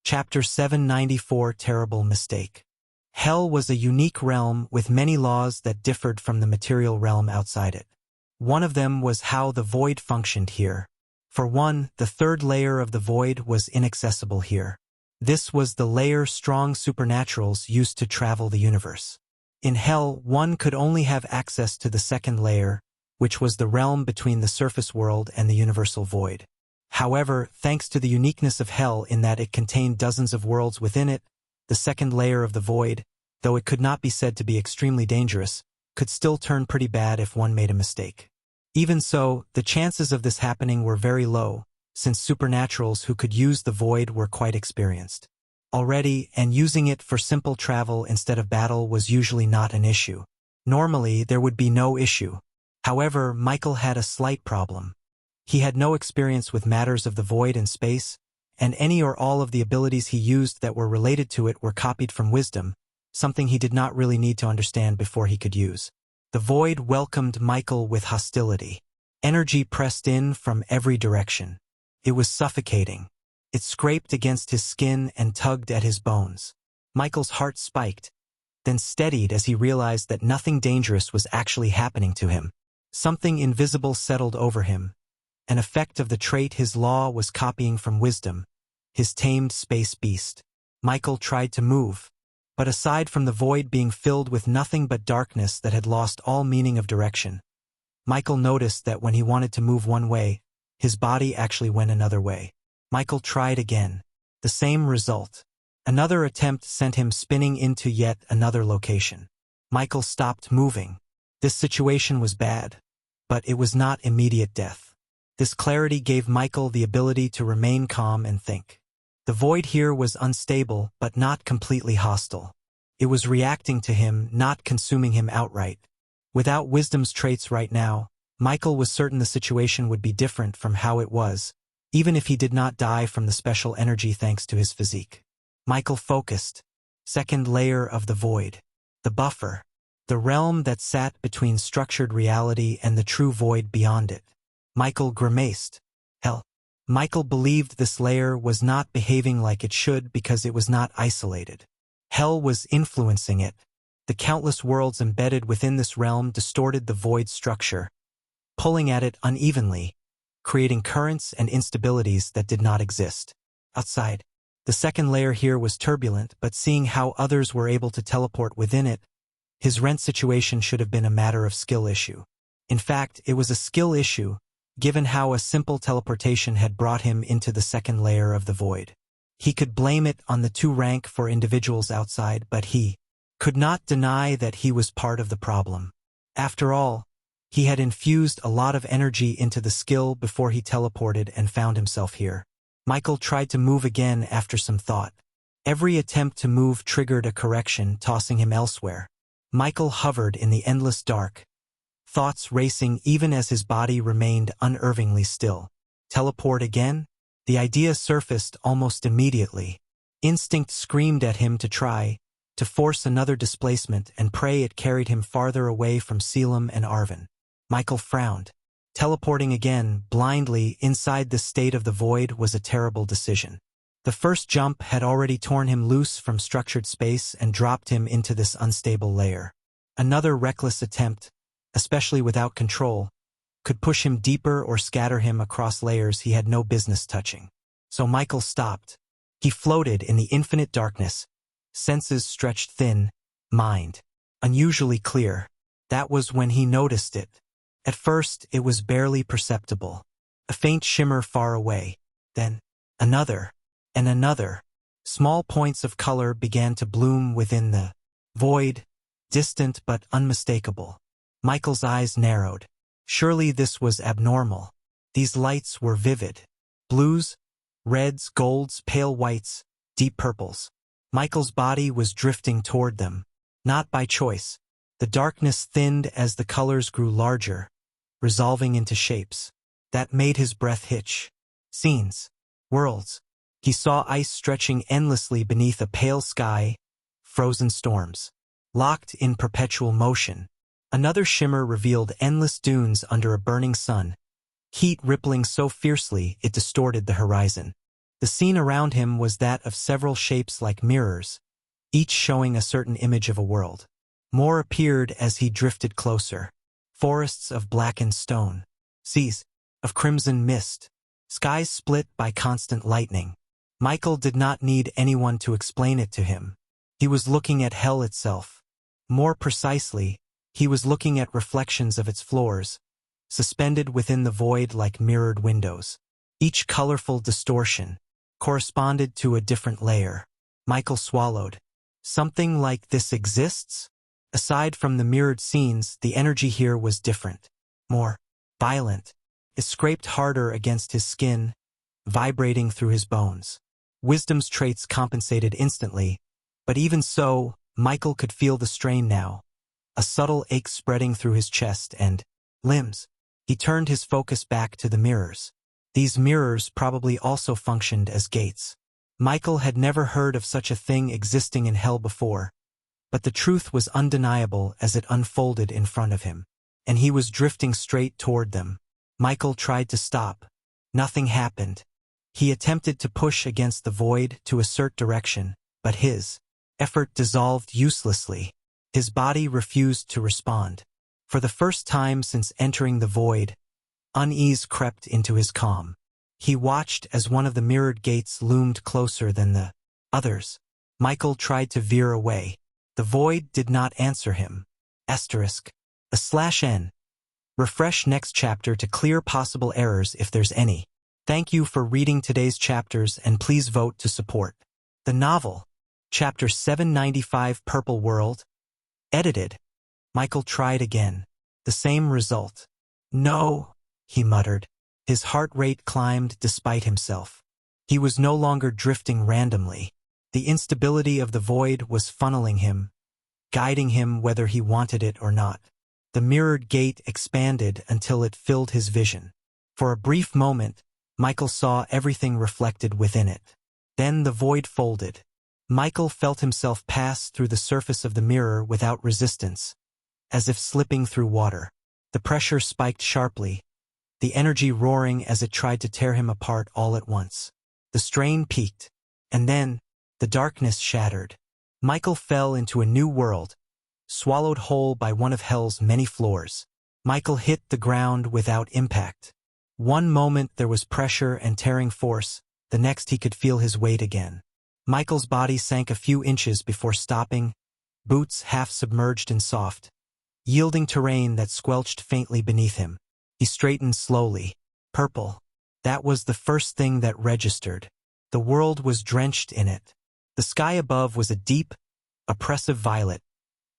Chapter 794 Terrible Mistake. Hell was a unique realm with many laws that differed from the material realm outside it. One of them was how the void functioned here. For one, the third layer of the void was inaccessible here. This was the layer strong supernaturals used to travel the universe. In Hell, one could only have access to the second layer, which was the realm between the surface world and the universal void. However, thanks to the uniqueness of Hell in that it contained dozens of worlds within it, the second layer of the void, though it could not be said to be extremely dangerous, could still turn pretty bad if one made a mistake. Even so, the chances of this happening were very low, since supernaturals who could use the void were quite experienced already, and using it for simple travel instead of battle was usually not an issue. Normally, there would be no issue. However, Michael had a slight problem. He had no experience with matters of the void and space, and any or all of the abilities he used that were related to it were copied from wisdom, something he did not really need to understand before he could use. The void welcomed Michael with hostility. Energy pressed in from every direction. It was suffocating. It scraped against his skin and tugged at his bones. Michael's heart spiked, then steadied as he realized that nothing dangerous was actually happening to him. Something invisible settled over him, an effect of the trait his law was copying from wisdom, his tamed space beast. Michael tried to move, but aside from the void being filled with nothing but darkness that had lost all meaning of direction, Michael noticed that when he wanted to move one way, his body actually went another way. Michael tried again. The same result. Another attempt sent him spinning into yet another location. Michael stopped moving. This situation was bad, but it was not immediate death. This clarity gave Michael the ability to remain calm and think. The void here was unstable, but not completely hostile. It was reacting to him, not consuming him outright. Without wisdom's traits right now, Michael was certain the situation would be different from how it was, even if he did not die from the special energy thanks to his physique. Michael focused. Second layer of the void. The buffer. The realm that sat between structured reality and the true void beyond it. Michael grimaced. Hell. Michael believed this layer was not behaving like it should because it was not isolated. Hell was influencing it. The countless worlds embedded within this realm distorted the void structure, pulling at it unevenly, creating currents and instabilities that did not exist. Outside, the second layer here was turbulent, but seeing how others were able to teleport within it, his rent situation should have been a matter of skill issue. In fact, it was a skill issue, given how a simple teleportation had brought him into the second layer of the void. He could blame it on the 2 rank for individuals outside, but he could not deny that he was part of the problem. After all, he had infused a lot of energy into the skill before he teleported and found himself here. Michael tried to move again after some thought. Every attempt to move triggered a correction, tossing him elsewhere. Michael hovered in the endless dark, thoughts racing even as his body remained unervingly still. Teleport again? The idea surfaced almost immediately. Instinct screamed at him to try, to force another displacement and pray it carried him farther away from Selim and Arvin. Michael frowned. Teleporting again, blindly, inside the state of the void was a terrible decision. The first jump had already torn him loose from structured space and dropped him into this unstable layer. Another reckless attempt, especially without control, could push him deeper or scatter him across layers he had no business touching. So Michael stopped. He floated in the infinite darkness, senses stretched thin, mind unusually clear. That was when he noticed it. At first, it was barely perceptible. A faint shimmer far away. Then, another, and another. Small points of color began to bloom within the void, distant but unmistakable. Michael's eyes narrowed. Surely this was abnormal. These lights were vivid. Blues, reds, golds, pale whites, deep purples. Michael's body was drifting toward them. Not by choice. The darkness thinned as the colors grew larger, resolving into shapes that made his breath hitch. Scenes, worlds. He saw ice stretching endlessly beneath a pale sky, frozen storms, locked in perpetual motion. Another shimmer revealed endless dunes under a burning sun, heat rippling so fiercely it distorted the horizon. The scene around him was that of several shapes like mirrors, each showing a certain image of a world. More appeared as he drifted closer. Forests of blackened stone, seas of crimson mist, skies split by constant lightning. Michael did not need anyone to explain it to him. He was looking at hell itself. More precisely, he was looking at reflections of its floors, suspended within the void like mirrored windows. Each colorful distortion corresponded to a different layer. Michael swallowed. Something like this exists? Aside from the mirrored scenes, the energy here was different, more violent. It scraped harder against his skin, vibrating through his bones. Wisdom's traits compensated instantly, but even so, Michael could feel the strain now, a subtle ache spreading through his chest and limbs. He turned his focus back to the mirrors. These mirrors probably also functioned as gates. Michael had never heard of such a thing existing in hell before, but the truth was undeniable as it unfolded in front of him, and he was drifting straight toward them. Michael tried to stop. Nothing happened. He attempted to push against the void to assert direction, but his effort dissolved uselessly. His body refused to respond. For the first time since entering the void, unease crept into his calm. He watched as one of the mirrored gates loomed closer than the others. Michael tried to veer away. The void did not answer him. *n. Refresh next chapter to clear possible errors if there's any. Thank you for reading today's chapters and please vote to support the novel. Chapter 795 Purple World. Edited. Michael tried again. The same result. No, he muttered. His heart rate climbed despite himself. He was no longer drifting randomly. The instability of the void was funneling him, guiding him whether he wanted it or not. The mirrored gate expanded until it filled his vision. For a brief moment, Michael saw everything reflected within it. Then the void folded. Michael felt himself pass through the surface of the mirror without resistance, as if slipping through water. The pressure spiked sharply, the energy roaring as it tried to tear him apart all at once. The strain peaked, and then, the darkness shattered. Michael fell into a new world, swallowed whole by one of hell's many floors. Michael hit the ground without impact. One moment there was pressure and tearing force, the next he could feel his weight again. Michael's body sank a few inches before stopping, boots half submerged in soft, yielding terrain that squelched faintly beneath him. He straightened slowly. Purple. That was the first thing that registered. The world was drenched in it. The sky above was a deep, oppressive violet,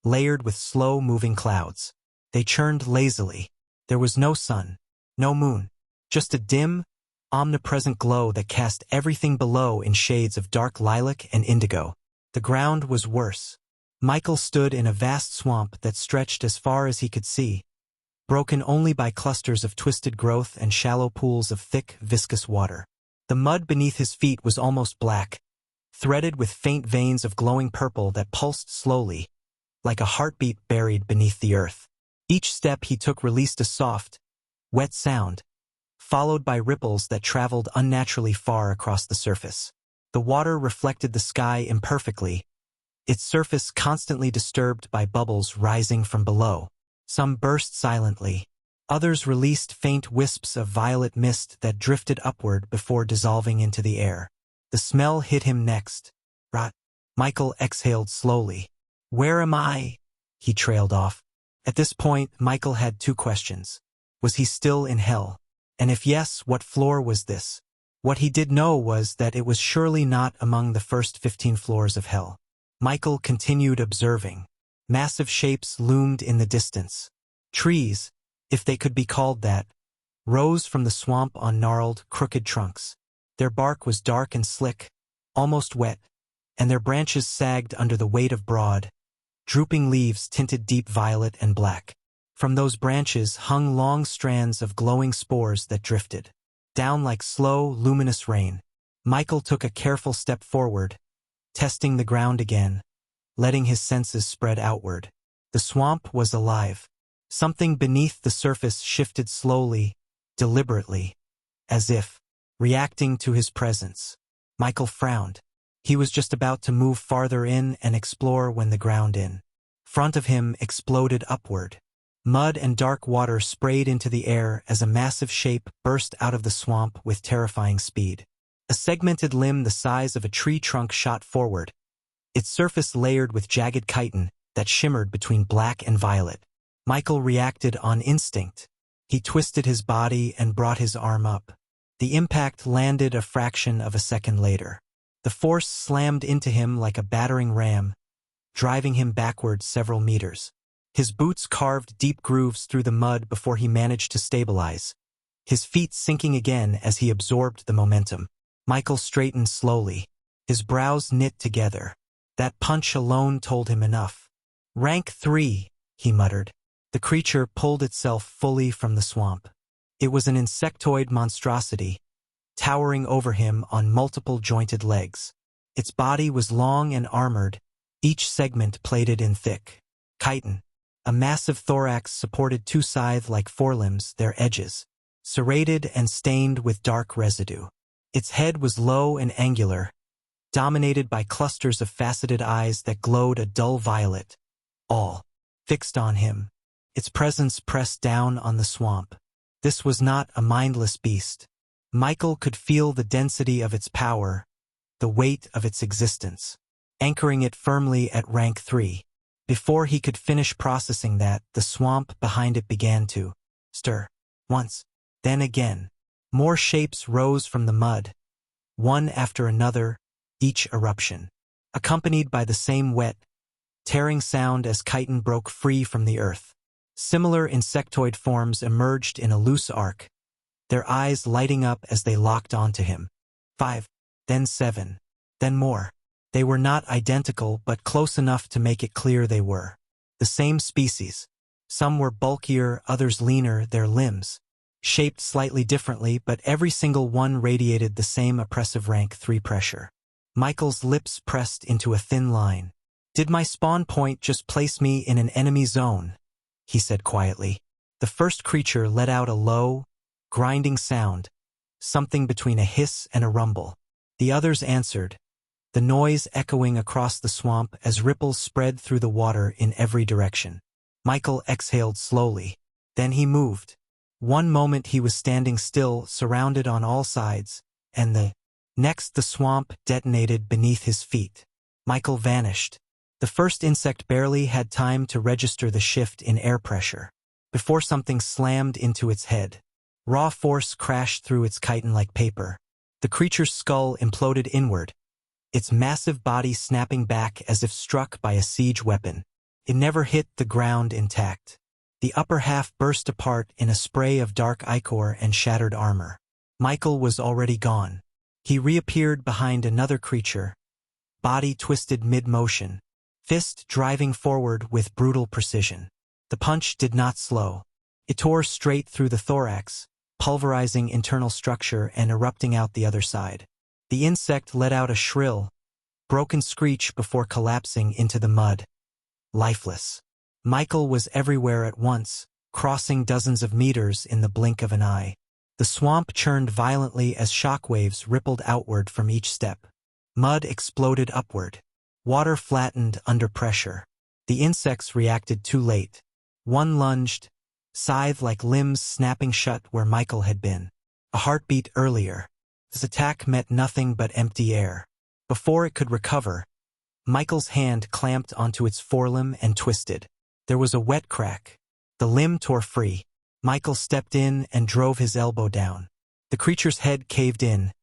layered with slow-moving clouds. They churned lazily. There was no sun, no moon, just a dim, omnipresent glow that cast everything below in shades of dark lilac and indigo. The ground was worse. Michael stood in a vast swamp that stretched as far as he could see, broken only by clusters of twisted growth and shallow pools of thick, viscous water. The mud beneath his feet was almost black, threaded with faint veins of glowing purple that pulsed slowly, like a heartbeat buried beneath the earth. Each step he took released a soft, wet sound, followed by ripples that traveled unnaturally far across the surface. The water reflected the sky imperfectly, its surface constantly disturbed by bubbles rising from below. Some burst silently. Others released faint wisps of violet mist that drifted upward before dissolving into the air. The smell hit him next. Rot. Michael exhaled slowly. Where am I? He trailed off. At this point, Michael had two questions. Was he still in hell? And if yes, what floor was this? What he did know was that it was surely not among the first 15 floors of hell. Michael continued observing. Massive shapes loomed in the distance. Trees, if they could be called that, rose from the swamp on gnarled, crooked trunks. Their bark was dark and slick, almost wet, and their branches sagged under the weight of broad, drooping leaves tinted deep violet and black. From those branches hung long strands of glowing spores that drifted down like slow, luminous rain. Michael took a careful step forward, testing the ground again, letting his senses spread outward. The swamp was alive. Something beneath the surface shifted slowly, deliberately, as if reacting to his presence. Michael frowned. He was just about to move farther in and explore when the ground in front of him exploded upward. Mud and dark water sprayed into the air as a massive shape burst out of the swamp with terrifying speed. A segmented limb the size of a tree trunk shot forward, its surface layered with jagged chitin that shimmered between black and violet. Michael reacted on instinct. He twisted his body and brought his arm up. The impact landed a fraction of a second later. The force slammed into him like a battering ram, driving him backward several meters. His boots carved deep grooves through the mud before he managed to stabilize, his feet sinking again as he absorbed the momentum. Michael straightened slowly, his brows knit together. That punch alone told him enough. "Rank 3, he muttered. The creature pulled itself fully from the swamp. It was an insectoid monstrosity, towering over him on multiple jointed legs. Its body was long and armored, each segment plated in thick chitin. A massive thorax supported two scythe-like forelimbs, their edges serrated and stained with dark residue. Its head was low and angular, dominated by clusters of faceted eyes that glowed a dull violet, all fixed on him. Its presence pressed down on the swamp. This was not a mindless beast. Michael could feel the density of its power, the weight of its existence, anchoring it firmly at rank 3. Before he could finish processing that, the swamp behind it began to stir. Once, then again. More shapes rose from the mud, one after another, each eruption accompanied by the same wet, tearing sound as chitin broke free from the earth. Similar insectoid forms emerged in a loose arc, their eyes lighting up as they locked onto him. 5, then 7, then more. They were not identical, but close enough to make it clear they were the same species. Some were bulkier, others leaner, their limbs shaped slightly differently, but every single one radiated the same oppressive rank 3 pressure. Michael's lips pressed into a thin line. "Did my spawn point just place me in an enemy zone?" he said quietly. The first creature let out a low, grinding sound, something between a hiss and a rumble. The others answered, the noise echoing across the swamp as ripples spread through the water in every direction. Michael exhaled slowly. Then he moved. One moment he was standing still, surrounded on all sides, and the next the swamp detonated beneath his feet. Michael vanished. The first insect barely had time to register the shift in air pressure before something slammed into its head. Raw force crashed through its chitin like paper. The creature's skull imploded inward, its massive body snapping back as if struck by a siege weapon. It never hit the ground intact. The upper half burst apart in a spray of dark ichor and shattered armor. Michael was already gone. He reappeared behind another creature, body twisted mid-motion, fist driving forward with brutal precision. The punch did not slow. It tore straight through the thorax, pulverizing internal structure and erupting out the other side. The insect let out a shrill, broken screech before collapsing into the mud, lifeless. Michael was everywhere at once, crossing dozens of meters in the blink of an eye. The swamp churned violently as shockwaves rippled outward from each step. Mud exploded upward. Water flattened under pressure. The insects reacted too late. One lunged, scythe-like limbs snapping shut where Michael had been. A heartbeat earlier. His attack met nothing but empty air. Before it could recover, Michael's hand clamped onto its forelimb and twisted. There was a wet crack. The limb tore free. Michael stepped in and drove his elbow down. The creature's head caved in,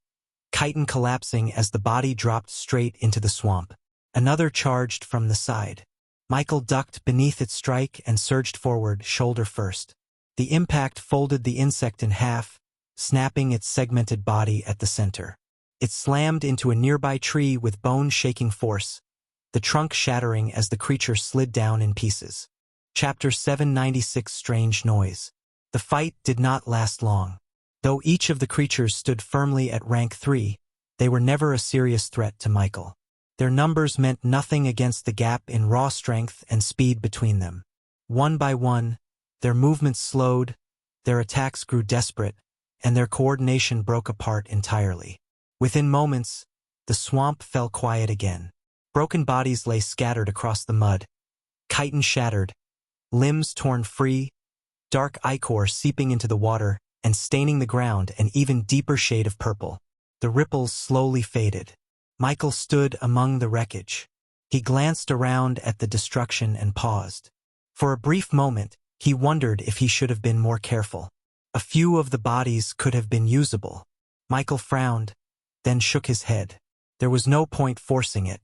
chitin collapsing as the body dropped straight into the swamp. Another charged from the side. Michael ducked beneath its strike and surged forward, shoulder first. The impact folded the insect in half, snapping its segmented body at the center. It slammed into a nearby tree with bone-shaking force, the trunk shattering as the creature slid down in pieces. Chapter 796 Strange Noise. The fight did not last long. Though each of the creatures stood firmly at rank 3, they were never a serious threat to Michael. Their numbers meant nothing against the gap in raw strength and speed between them. One by one, their movements slowed, their attacks grew desperate, and their coordination broke apart entirely. Within moments, the swamp fell quiet again. Broken bodies lay scattered across the mud, chitin shattered, limbs torn free, dark ichor seeping into the water and staining the ground an even deeper shade of purple. The ripples slowly faded. Michael stood among the wreckage. He glanced around at the destruction and paused. For a brief moment, he wondered if he should have been more careful. A few of the bodies could have been usable. Michael frowned, then shook his head. There was no point forcing it.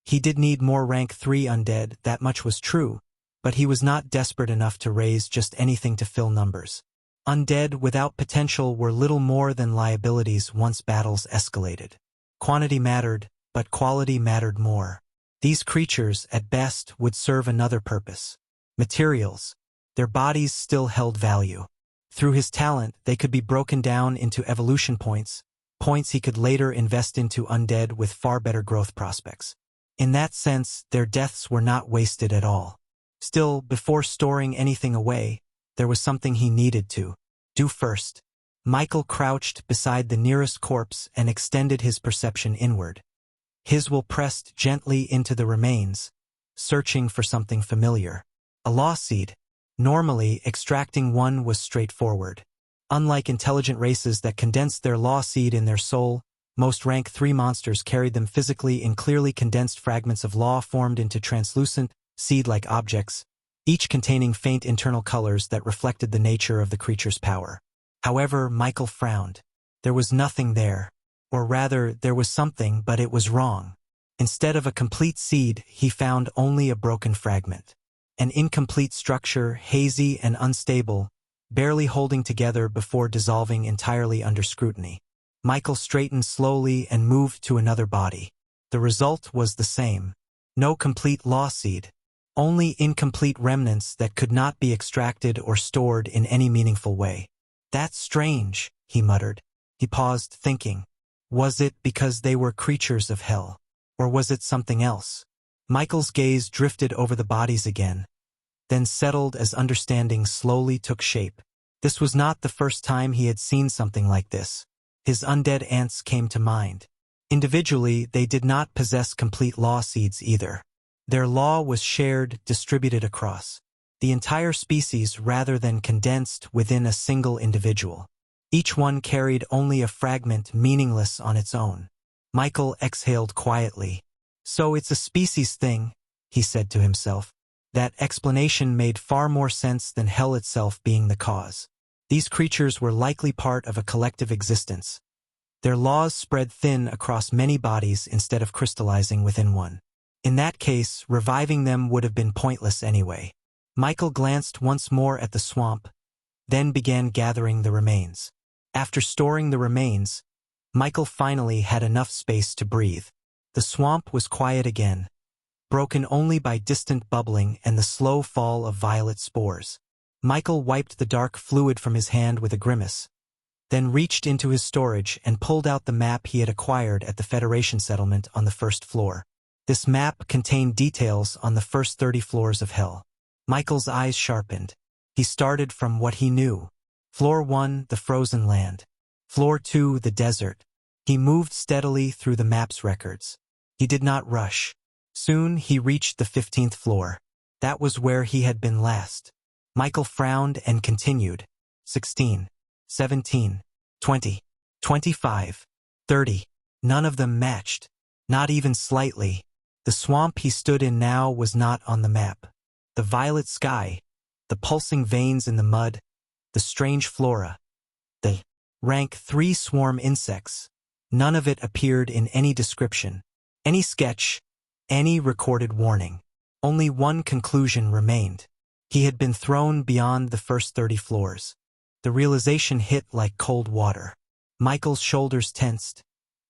He did need more rank 3 undead, that much was true, but he was not desperate enough to raise just anything to fill numbers. Undead without potential were little more than liabilities once battles escalated. Quantity mattered, but quality mattered more. These creatures, at best, would serve another purpose. Materials. Their bodies still held value. Through his talent, they could be broken down into evolution points, points he could later invest into undead with far better growth prospects. In that sense, their deaths were not wasted at all. Still, before storing anything away, there was something he needed to do first. Michael crouched beside the nearest corpse and extended his perception inward. His will pressed gently into the remains, searching for something familiar. A law seed. Normally, extracting one was straightforward. Unlike intelligent races that condensed their law seed in their soul, most rank 3 monsters carried them physically in clearly condensed fragments of law formed into translucent, seed-like objects, each containing faint internal colors that reflected the nature of the creature's power. However, Michael frowned. There was nothing there. Or rather, there was something, but it was wrong. Instead of a complete seed, he found only a broken fragment. An incomplete structure, hazy and unstable, barely holding together before dissolving entirely under scrutiny. Michael straightened slowly and moved to another body. The result was the same. No complete law seed. Only incomplete remnants that could not be extracted or stored in any meaningful way. That's strange, he muttered. He paused, thinking. Was it because they were creatures of hell? Or was it something else? Michael's gaze drifted over the bodies again, then settled as understanding slowly took shape. This was not the first time he had seen something like this. His undead aunts came to mind. Individually, they did not possess complete law seeds either. Their law was shared, distributed across the entire species rather than condensed within a single individual. Each one carried only a fragment meaningless on its own. Michael exhaled quietly. So it's a species thing, he said to himself. That explanation made far more sense than hell itself being the cause. These creatures were likely part of a collective existence. Their laws spread thin across many bodies instead of crystallizing within one. In that case, reviving them would have been pointless anyway. Michael glanced once more at the swamp, then began gathering the remains. After storing the remains, Michael finally had enough space to breathe. The swamp was quiet again, broken only by distant bubbling and the slow fall of violet spores. Michael wiped the dark fluid from his hand with a grimace, then reached into his storage and pulled out the map he had acquired at the Federation settlement on the first floor. This map contained details on the first 30 floors of Hell. Michael's eyes sharpened. He started from what he knew. Floor 1, the frozen land. Floor 2, the desert. He moved steadily through the map's records. He did not rush. Soon he reached the 15th floor. That was where he had been last. Michael frowned and continued. 16, 17, 20, 25, 30. None of them matched. Not even slightly. The swamp he stood in now was not on the map. The violet sky, the pulsing veins in the mud, the strange flora, the rank 3 swarm insects. None of it appeared in any description, any sketch, any recorded warning. Only one conclusion remained. He had been thrown beyond the first 30 floors. The realization hit like cold water. Michael's shoulders tensed,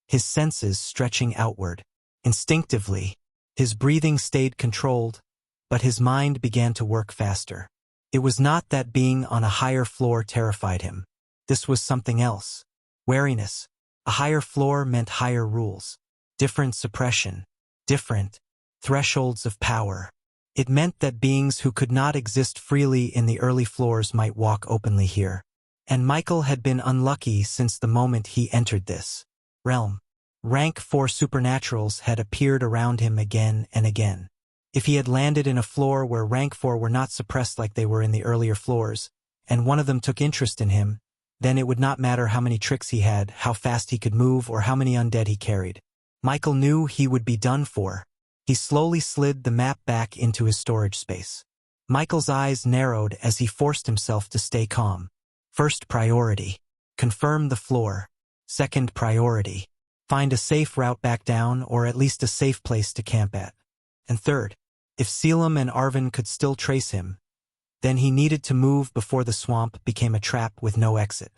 his senses stretching outward. Instinctively, his breathing stayed controlled, but his mind began to work faster. It was not that being on a higher floor terrified him. This was something else. Wariness. A higher floor meant higher rules. Different suppression. Different thresholds of power. It meant that beings who could not exist freely in the early floors might walk openly here. And Michael had been unlucky since the moment he entered this realm. Rank 4 supernaturals had appeared around him again and again. If he had landed in a floor where rank 4 were not suppressed like they were in the earlier floors, and one of them took interest in him, then it would not matter how many tricks he had, how fast he could move, or how many undead he carried. Michael knew he would be done for. He slowly slid the map back into his storage space. Michael's eyes narrowed as he forced himself to stay calm. First priority: confirm the floor. Second priority: find a safe route back down, or at least a safe place to camp at. And third, if Selim and Arvin could still trace him, then he needed to move before the swamp became a trap with no exit.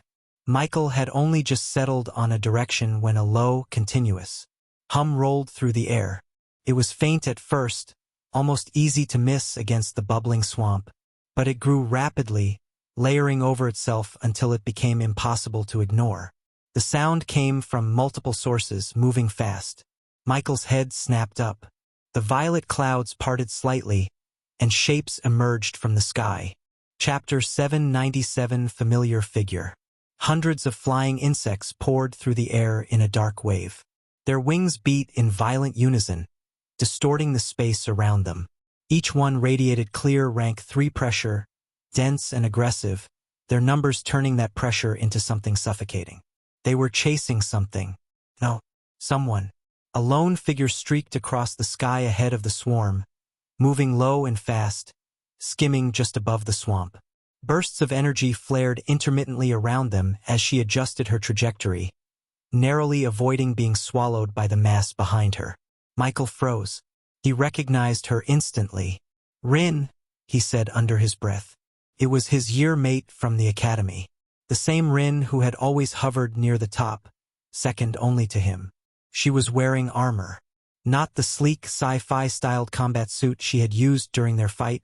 Michael had only just settled on a direction when a low, continuous hum rolled through the air. It was faint at first, almost easy to miss against the bubbling swamp, but it grew rapidly, layering over itself until it became impossible to ignore. The sound came from multiple sources, moving fast. Michael's head snapped up. The violet clouds parted slightly, and shapes emerged from the sky. Chapter 797: Familiar Figure. Hundreds of flying insects poured through the air in a dark wave. Their wings beat in violent unison, distorting the space around them. Each one radiated clear rank 3 pressure, dense and aggressive, their numbers turning that pressure into something suffocating. They were chasing something. No, someone. A lone figure streaked across the sky ahead of the swarm, moving low and fast, skimming just above the swamp. Bursts of energy flared intermittently around them as she adjusted her trajectory, narrowly avoiding being swallowed by the mass behind her. Michael froze. He recognized her instantly. "Rin," he said under his breath. It was his year mate from the academy. The same Rin who had always hovered near the top, second only to him. She was wearing armor. Not the sleek, sci-fi styled combat suit she had used during their fight,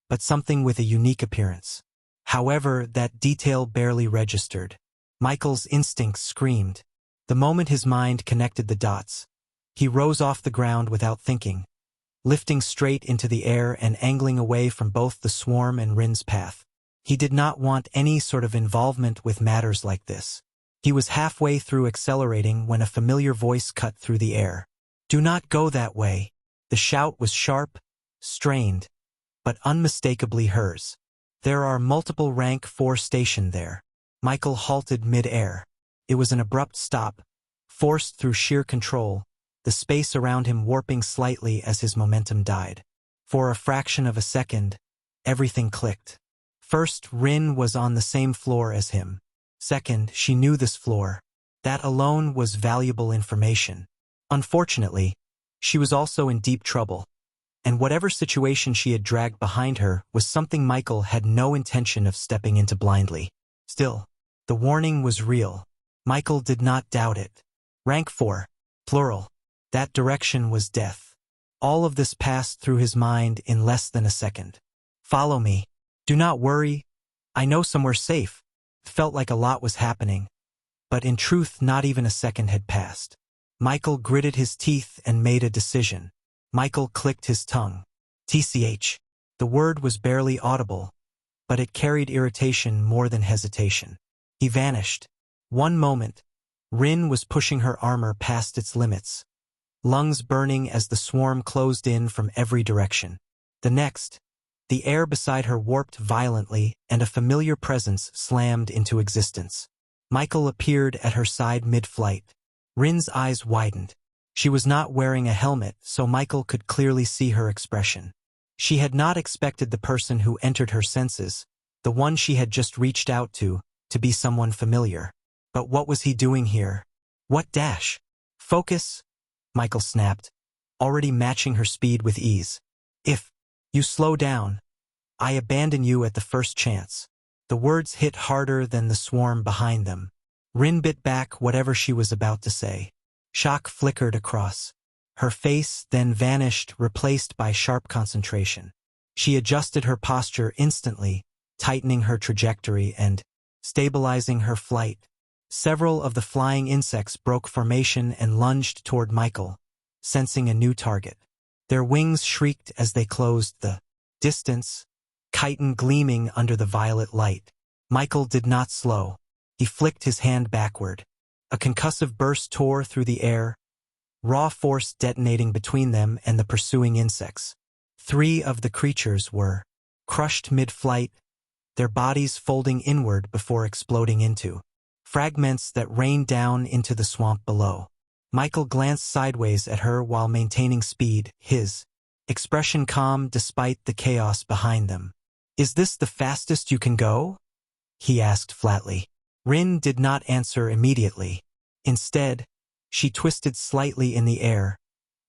but something with a unique appearance. However, that detail barely registered. Michael's instincts screamed. The moment his mind connected the dots, he rose off the ground without thinking, lifting straight into the air and angling away from both the swarm and Rin's path. He did not want any sort of involvement with matters like this. He was halfway through accelerating when a familiar voice cut through the air. "Do not go that way." The shout was sharp, strained, but unmistakably hers. "There are multiple rank 4 stationed there." Michael halted mid-air. It was an abrupt stop, forced through sheer control, the space around him warping slightly as his momentum died. For a fraction of a second, everything clicked. First, Rin was on the same floor as him. Second, she knew this floor. That alone was valuable information. Unfortunately, she was also in deep trouble, and whatever situation she had dragged behind her was something Michael had no intention of stepping into blindly. Still, the warning was real. Michael did not doubt it. Rank 4, plural. That direction was death. All of this passed through his mind in less than a second. "Follow me. Do not worry. I know somewhere safe." Felt like a lot was happening, but in truth not even a second had passed. Michael gritted his teeth and made a decision. Michael clicked his tongue. TCH. The word was barely audible, but it carried irritation more than hesitation. He vanished. One moment, Rin was pushing her armor past its limits, lungs burning as the swarm closed in from every direction. The next, the air beside her warped violently and a familiar presence slammed into existence. Michael appeared at her side mid-flight. Rin's eyes widened. She was not wearing a helmet, so Michael could clearly see her expression. She had not expected the person who entered her senses, the one she had just reached out to be someone familiar. But what was he doing here? What dash? Focus? Michael snapped, already matching her speed with ease. "If you slow down, I abandon you at the first chance." The words hit harder than the swarm behind them. Rin bit back whatever she was about to say. Shock flickered across her face, then vanished, replaced by sharp concentration. She adjusted her posture instantly, tightening her trajectory and stabilizing her flight. Several of the flying insects broke formation and lunged toward Michael, sensing a new target. Their wings shrieked as they closed the distance, chitin gleaming under the violet light. Michael did not slow. He flicked his hand backward. A concussive burst tore through the air, raw force detonating between them and the pursuing insects. 3 of the creatures were crushed mid-flight, their bodies folding inward before exploding into fragments that rained down into the swamp below. Michael glanced sideways at her while maintaining speed, his expression calm despite the chaos behind them. "Is this the fastest you can go?" he asked flatly. Rin did not answer immediately. Instead, she twisted slightly in the air,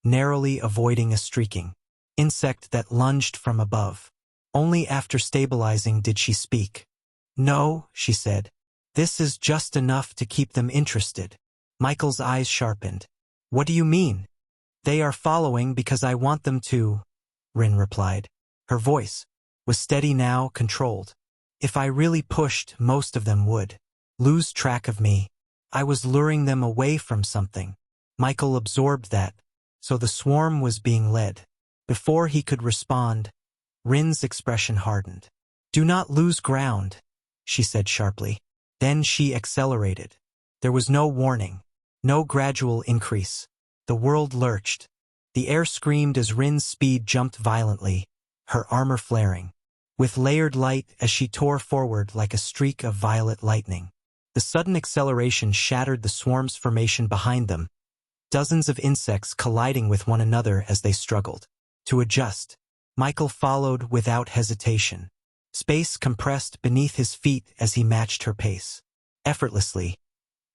narrowly avoiding a streaking insect that lunged from above. Only after stabilizing did she speak. "No," she said. "This is just enough to keep them interested." Michael's eyes sharpened. "What do you mean?" "They are following because I want them to," Rin replied. Her voice was steady now, controlled. "If I really pushed, most of them would lose track of me. I was luring them away from something." Michael absorbed that, so the swarm was being led. Before he could respond, Rin's expression hardened. "Do not lose ground," she said sharply. Then she accelerated. There was no warning, no gradual increase. The world lurched. The air screamed as Rin's speed jumped violently, her armor flaring, with layered light as she tore forward like a streak of violet lightning. The sudden acceleration shattered the swarm's formation behind them, dozens of insects colliding with one another as they struggled to adjust. Michael followed without hesitation. Space compressed beneath his feet as he matched her pace. Effortlessly,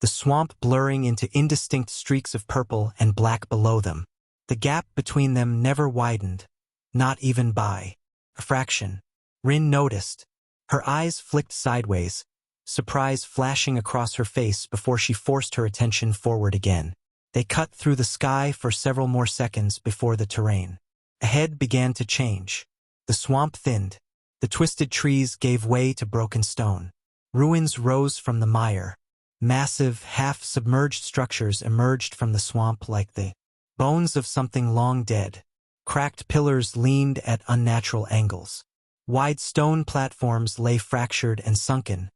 the swamp blurring into indistinct streaks of purple and black below them. The gap between them never widened, not even by a fraction. Rin noticed. Her eyes flicked sideways, surprise flashing across her face before she forced her attention forward again. They cut through the sky for several more seconds before the terrain ahead began to change. The swamp thinned. The twisted trees gave way to broken stone. Ruins rose from the mire. Massive, half-submerged structures emerged from the swamp like the bones of something long dead. Cracked pillars leaned at unnatural angles. Wide stone platforms lay fractured and sunken,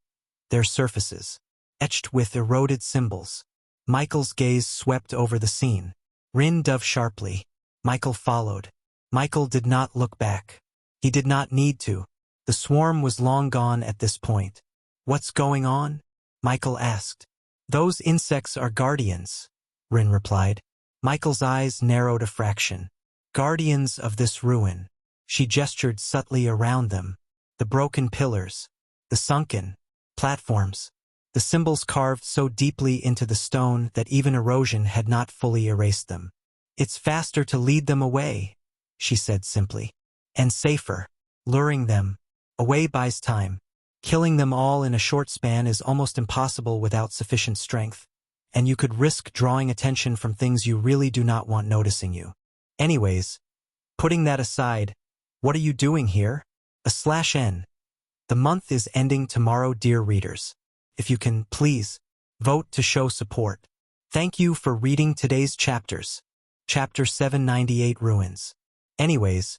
their surfaces etched with eroded symbols. Michael's gaze swept over the scene. Rin dove sharply. Michael followed. Michael did not look back. He did not need to. The swarm was long gone at this point. "What's going on?" Michael asked. "Those insects are guardians," Rin replied. Michael's eyes narrowed a fraction. "Guardians of this ruin." She gestured subtly around them. The broken pillars, the sunken platforms, the symbols carved so deeply into the stone that even erosion had not fully erased them. "It's faster to lead them away," she said simply. "And safer. Luring them away buys time. Killing them all in a short span is almost impossible without sufficient strength, and you could risk drawing attention from things you really do not want noticing you. Anyways, putting that aside, what are you doing here? /N. The month is ending tomorrow, dear readers. If you can, please, vote to show support. Thank you for reading today's chapters. Chapter 798 Ruins. Anyways,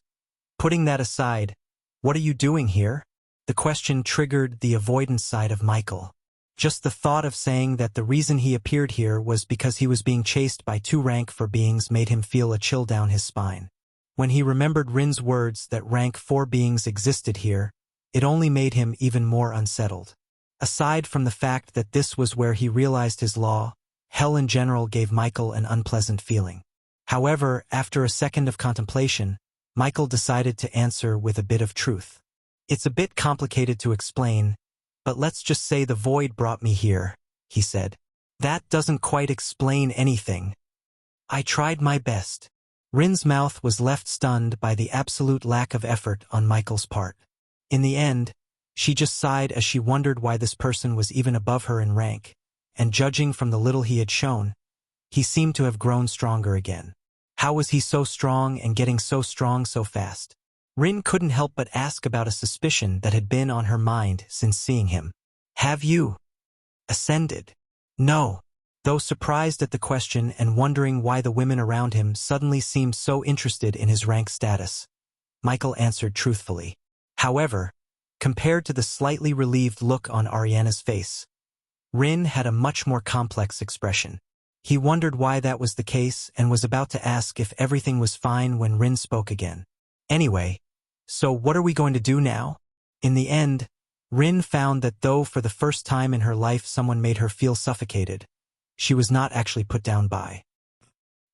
putting that aside, what are you doing here? The question triggered the avoidance side of Michael. Just the thought of saying that the reason he appeared here was because he was being chased by 2 rank 4 beings made him feel a chill down his spine. When he remembered Rin's words that rank 4 beings existed here, it only made him even more unsettled. Aside from the fact that this was where he realized his law, hell in general gave Michael an unpleasant feeling. However, after a second of contemplation, Michael decided to answer with a bit of truth. "It's a bit complicated to explain, but let's just say the void brought me here," he said. "That doesn't quite explain anything. I tried my best." Rin's mouth was left stunned by the absolute lack of effort on Michael's part. In the end, she just sighed as she wondered why this person was even above her in rank, and judging from the little he had shown, he seemed to have grown stronger again. How was he so strong and getting so strong so fast? Rin couldn't help but ask about a suspicion that had been on her mind since seeing him. "Have you ascended?" "No." Though surprised at the question and wondering why the women around him suddenly seemed so interested in his rank status, Michael answered truthfully. However, compared to the slightly relieved look on Ariana's face, Rin had a much more complex expression. He wondered why that was the case and was about to ask if everything was fine when Rin spoke again. Anyway, so what are we going to do now? In the end, Rin found that though for the first time in her life someone made her feel suffocated, she was not actually put down by.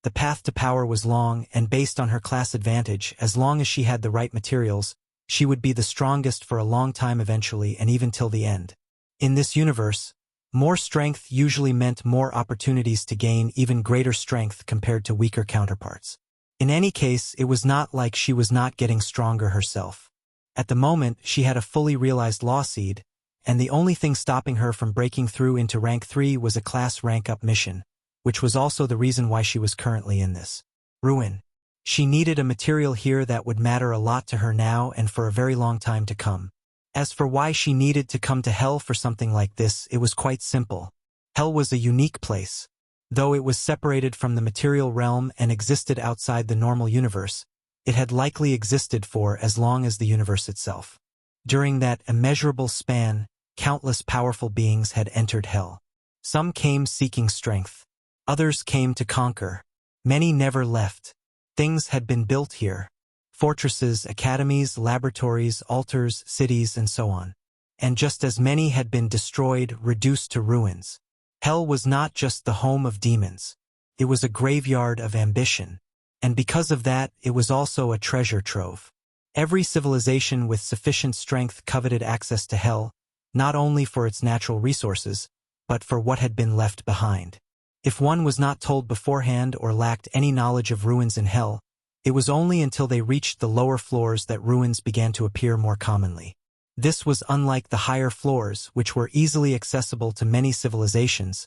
The path to power was long, and based on her class advantage, as long as she had the right materials, she would be the strongest for a long time eventually and even till the end. In this universe, more strength usually meant more opportunities to gain even greater strength compared to weaker counterparts. In any case, it was not like she was not getting stronger herself. At the moment, she had a fully realized law seed, and the only thing stopping her from breaking through into rank 3 was a class rank-up mission, which was also the reason why she was currently in this ruin. She needed a material here that would matter a lot to her now and for a very long time to come. As for why she needed to come to Hell for something like this, it was quite simple. Hell was a unique place. Though it was separated from the material realm and existed outside the normal universe, it had likely existed for as long as the universe itself. During that immeasurable span, countless powerful beings had entered Hell. Some came seeking strength. Others came to conquer. Many never left. Things had been built here. Fortresses, academies, laboratories, altars, cities, and so on. And just as many had been destroyed, reduced to ruins. Hell was not just the home of demons. It was a graveyard of ambition. And because of that, it was also a treasure trove. Every civilization with sufficient strength coveted access to Hell, not only for its natural resources, but for what had been left behind. If one was not told beforehand or lacked any knowledge of ruins in Hell, it was only until they reached the lower floors that ruins began to appear more commonly. This was unlike the higher floors, which were easily accessible to many civilizations,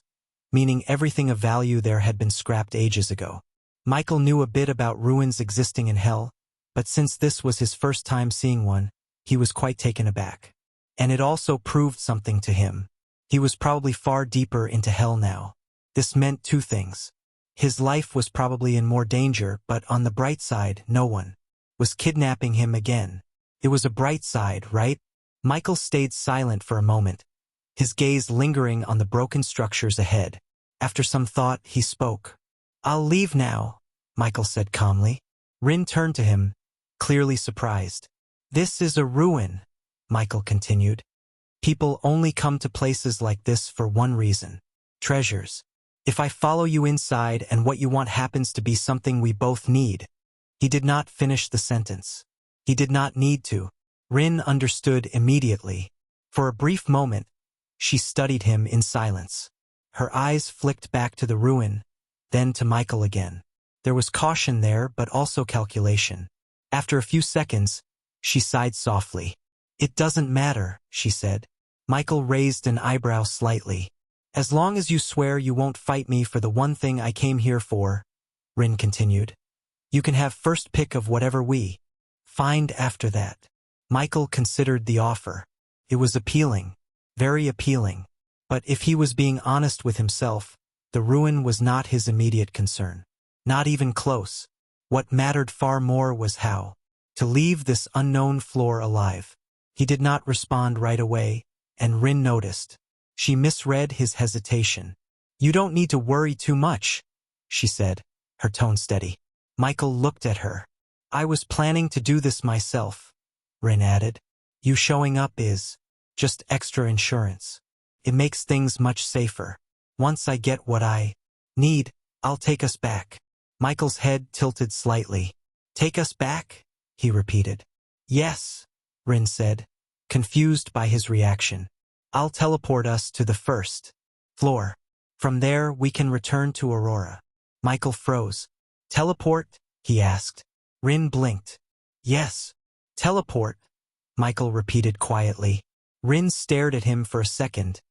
meaning everything of value there had been scrapped ages ago. Michael knew a bit about ruins existing in Hell, but since this was his first time seeing one, he was quite taken aback. And it also proved something to him. He was probably far deeper into Hell now. This meant two things. His life was probably in more danger, but on the bright side, no one was kidnapping him again. It was a bright side, right? Michael stayed silent for a moment, his gaze lingering on the broken structures ahead. After some thought, he spoke. "I'll leave now," Michael said calmly. Rin turned to him, clearly surprised. "This is a ruin," Michael continued. "People only come to places like this for one reason: treasures. If I follow you inside and what you want happens to be something we both need." He did not finish the sentence. He did not need to. Rin understood immediately. For a brief moment, she studied him in silence. Her eyes flicked back to the ruin, then to Michael again. There was caution there, but also calculation. After a few seconds, she sighed softly. "It doesn't matter," she said. Michael raised an eyebrow slightly. "As long as you swear you won't fight me for the one thing I came here for," Rin continued, "you can have first pick of whatever we find after that." Michael considered the offer. It was appealing, very appealing. But if he was being honest with himself, the ruin was not his immediate concern. Not even close. What mattered far more was how to leave this unknown floor alive. He did not respond right away, and Rin noticed. She misread his hesitation. "You don't need to worry too much," she said, her tone steady. Michael looked at her. "I was planning to do this myself," Rin added. "You showing up is just extra insurance. It makes things much safer. Once I get what I need, I'll take us back." Michael's head tilted slightly. "Take us back?" he repeated. "Yes," Rin said, confused by his reaction. "I'll teleport us to the first floor. From there, we can return to Aurora." Michael froze. "Teleport?" he asked. Rin blinked. "Yes. Teleport," Michael repeated quietly. Rin stared at him for a second,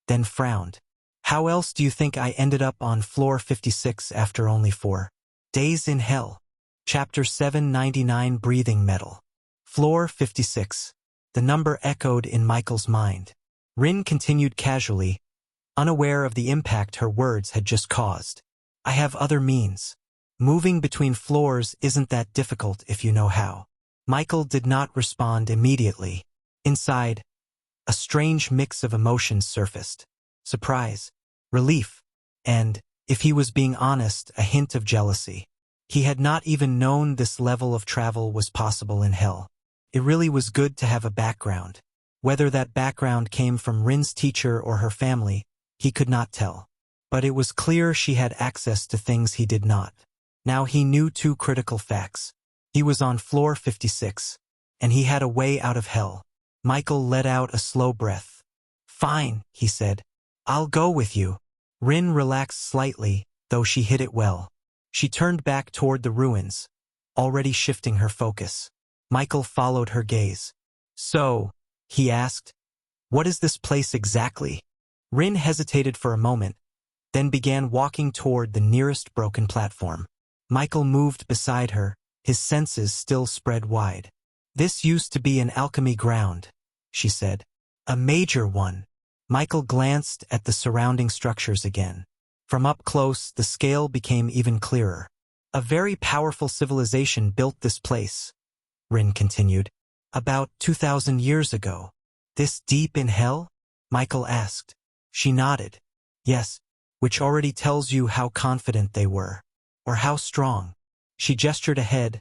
then frowned. "How else do you think I ended up on floor 56 after only 4 days in Hell?" Chapter 799, Breathing Metal. Floor 56. The number echoed in Michael's mind. Rin continued casually, unaware of the impact her words had just caused. "I have other means. Moving between floors isn't that difficult if you know how." Michael did not respond immediately. Inside, a strange mix of emotions surfaced. Surprise, relief, and If he was being honest, a hint of jealousy. He had not even known this level of travel was possible in hell. It really was good to have a background. Whether that background came from Rin's teacher or her family, he could not tell. But it was clear she had access to things he did not. Now he knew two critical facts. He was on floor 56, and he had a way out of hell. Michael let out a slow breath. "Fine," he said. "I'll go with you." Rin relaxed slightly, though she hid it well. She turned back toward the ruins, already shifting her focus. Michael followed her gaze. "So," he asked, "what is this place exactly?" Rin hesitated for a moment, then began walking toward the nearest broken platform. Michael moved beside her, his senses still spread wide. "This used to be an alchemy ground," she said. "A major one." Michael glanced at the surrounding structures again. From up close, the scale became even clearer. "A very powerful civilization built this place," Rin continued. "About 2,000 years ago." "This deep in hell?" Michael asked. She nodded. "Yes, which already tells you how confident they were. Or how strong." She gestured ahead,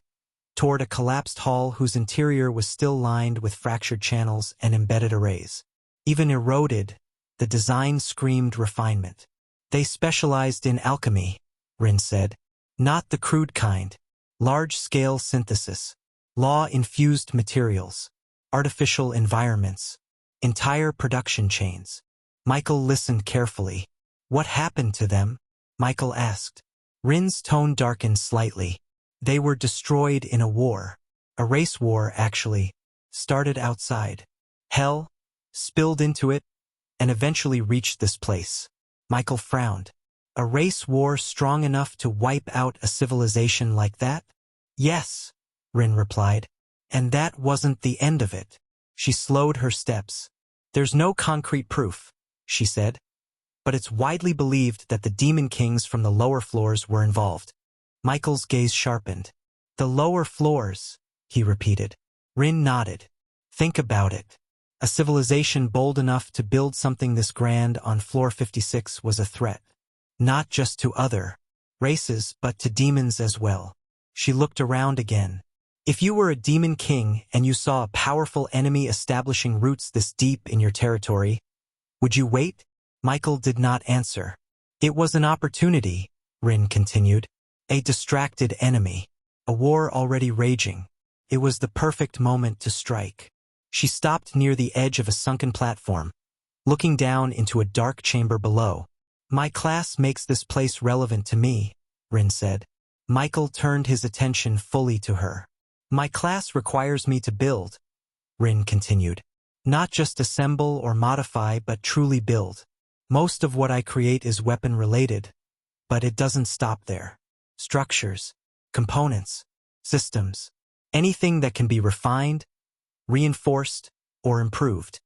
toward a collapsed hall whose interior was still lined with fractured channels and embedded arrays. Even eroded, the design screamed refinement. "They specialized in alchemy," Rin said. "Not the crude kind. Large-scale synthesis. Law-infused materials. Artificial environments. Entire production chains." Michael listened carefully. "What happened to them?" Michael asked. Rin's tone darkened slightly. "They were destroyed in a war. A race war, actually. Started outside. Hell, spilled into it, and eventually reached this place." Michael frowned. "A race war strong enough to wipe out a civilization like that?" "Yes," Rin replied. "And that wasn't the end of it." She slowed her steps. "There's no concrete proof," she said, "but it's widely believed that the demon kings from the lower floors were involved." Michael's gaze sharpened. "The lower floors," he repeated. Rin nodded. "Think about it. A civilization bold enough to build something this grand on floor 56 was a threat. Not just to other races, but to demons as well." She looked around again. "If you were a demon king and you saw a powerful enemy establishing roots this deep in your territory, would you wait?" Michael did not answer. "It was an opportunity," Rin continued. "A distracted enemy. A war already raging. It was the perfect moment to strike." She stopped near the edge of a sunken platform, looking down into a dark chamber below. "My class makes this place relevant to me," Rin said. Michael turned his attention fully to her. "My class requires me to build," Rin continued. "Not just assemble or modify, but truly build. Most of what I create is weapon-related, but it doesn't stop there. Structures, components, systems, anything that can be refined, reinforced, or improved."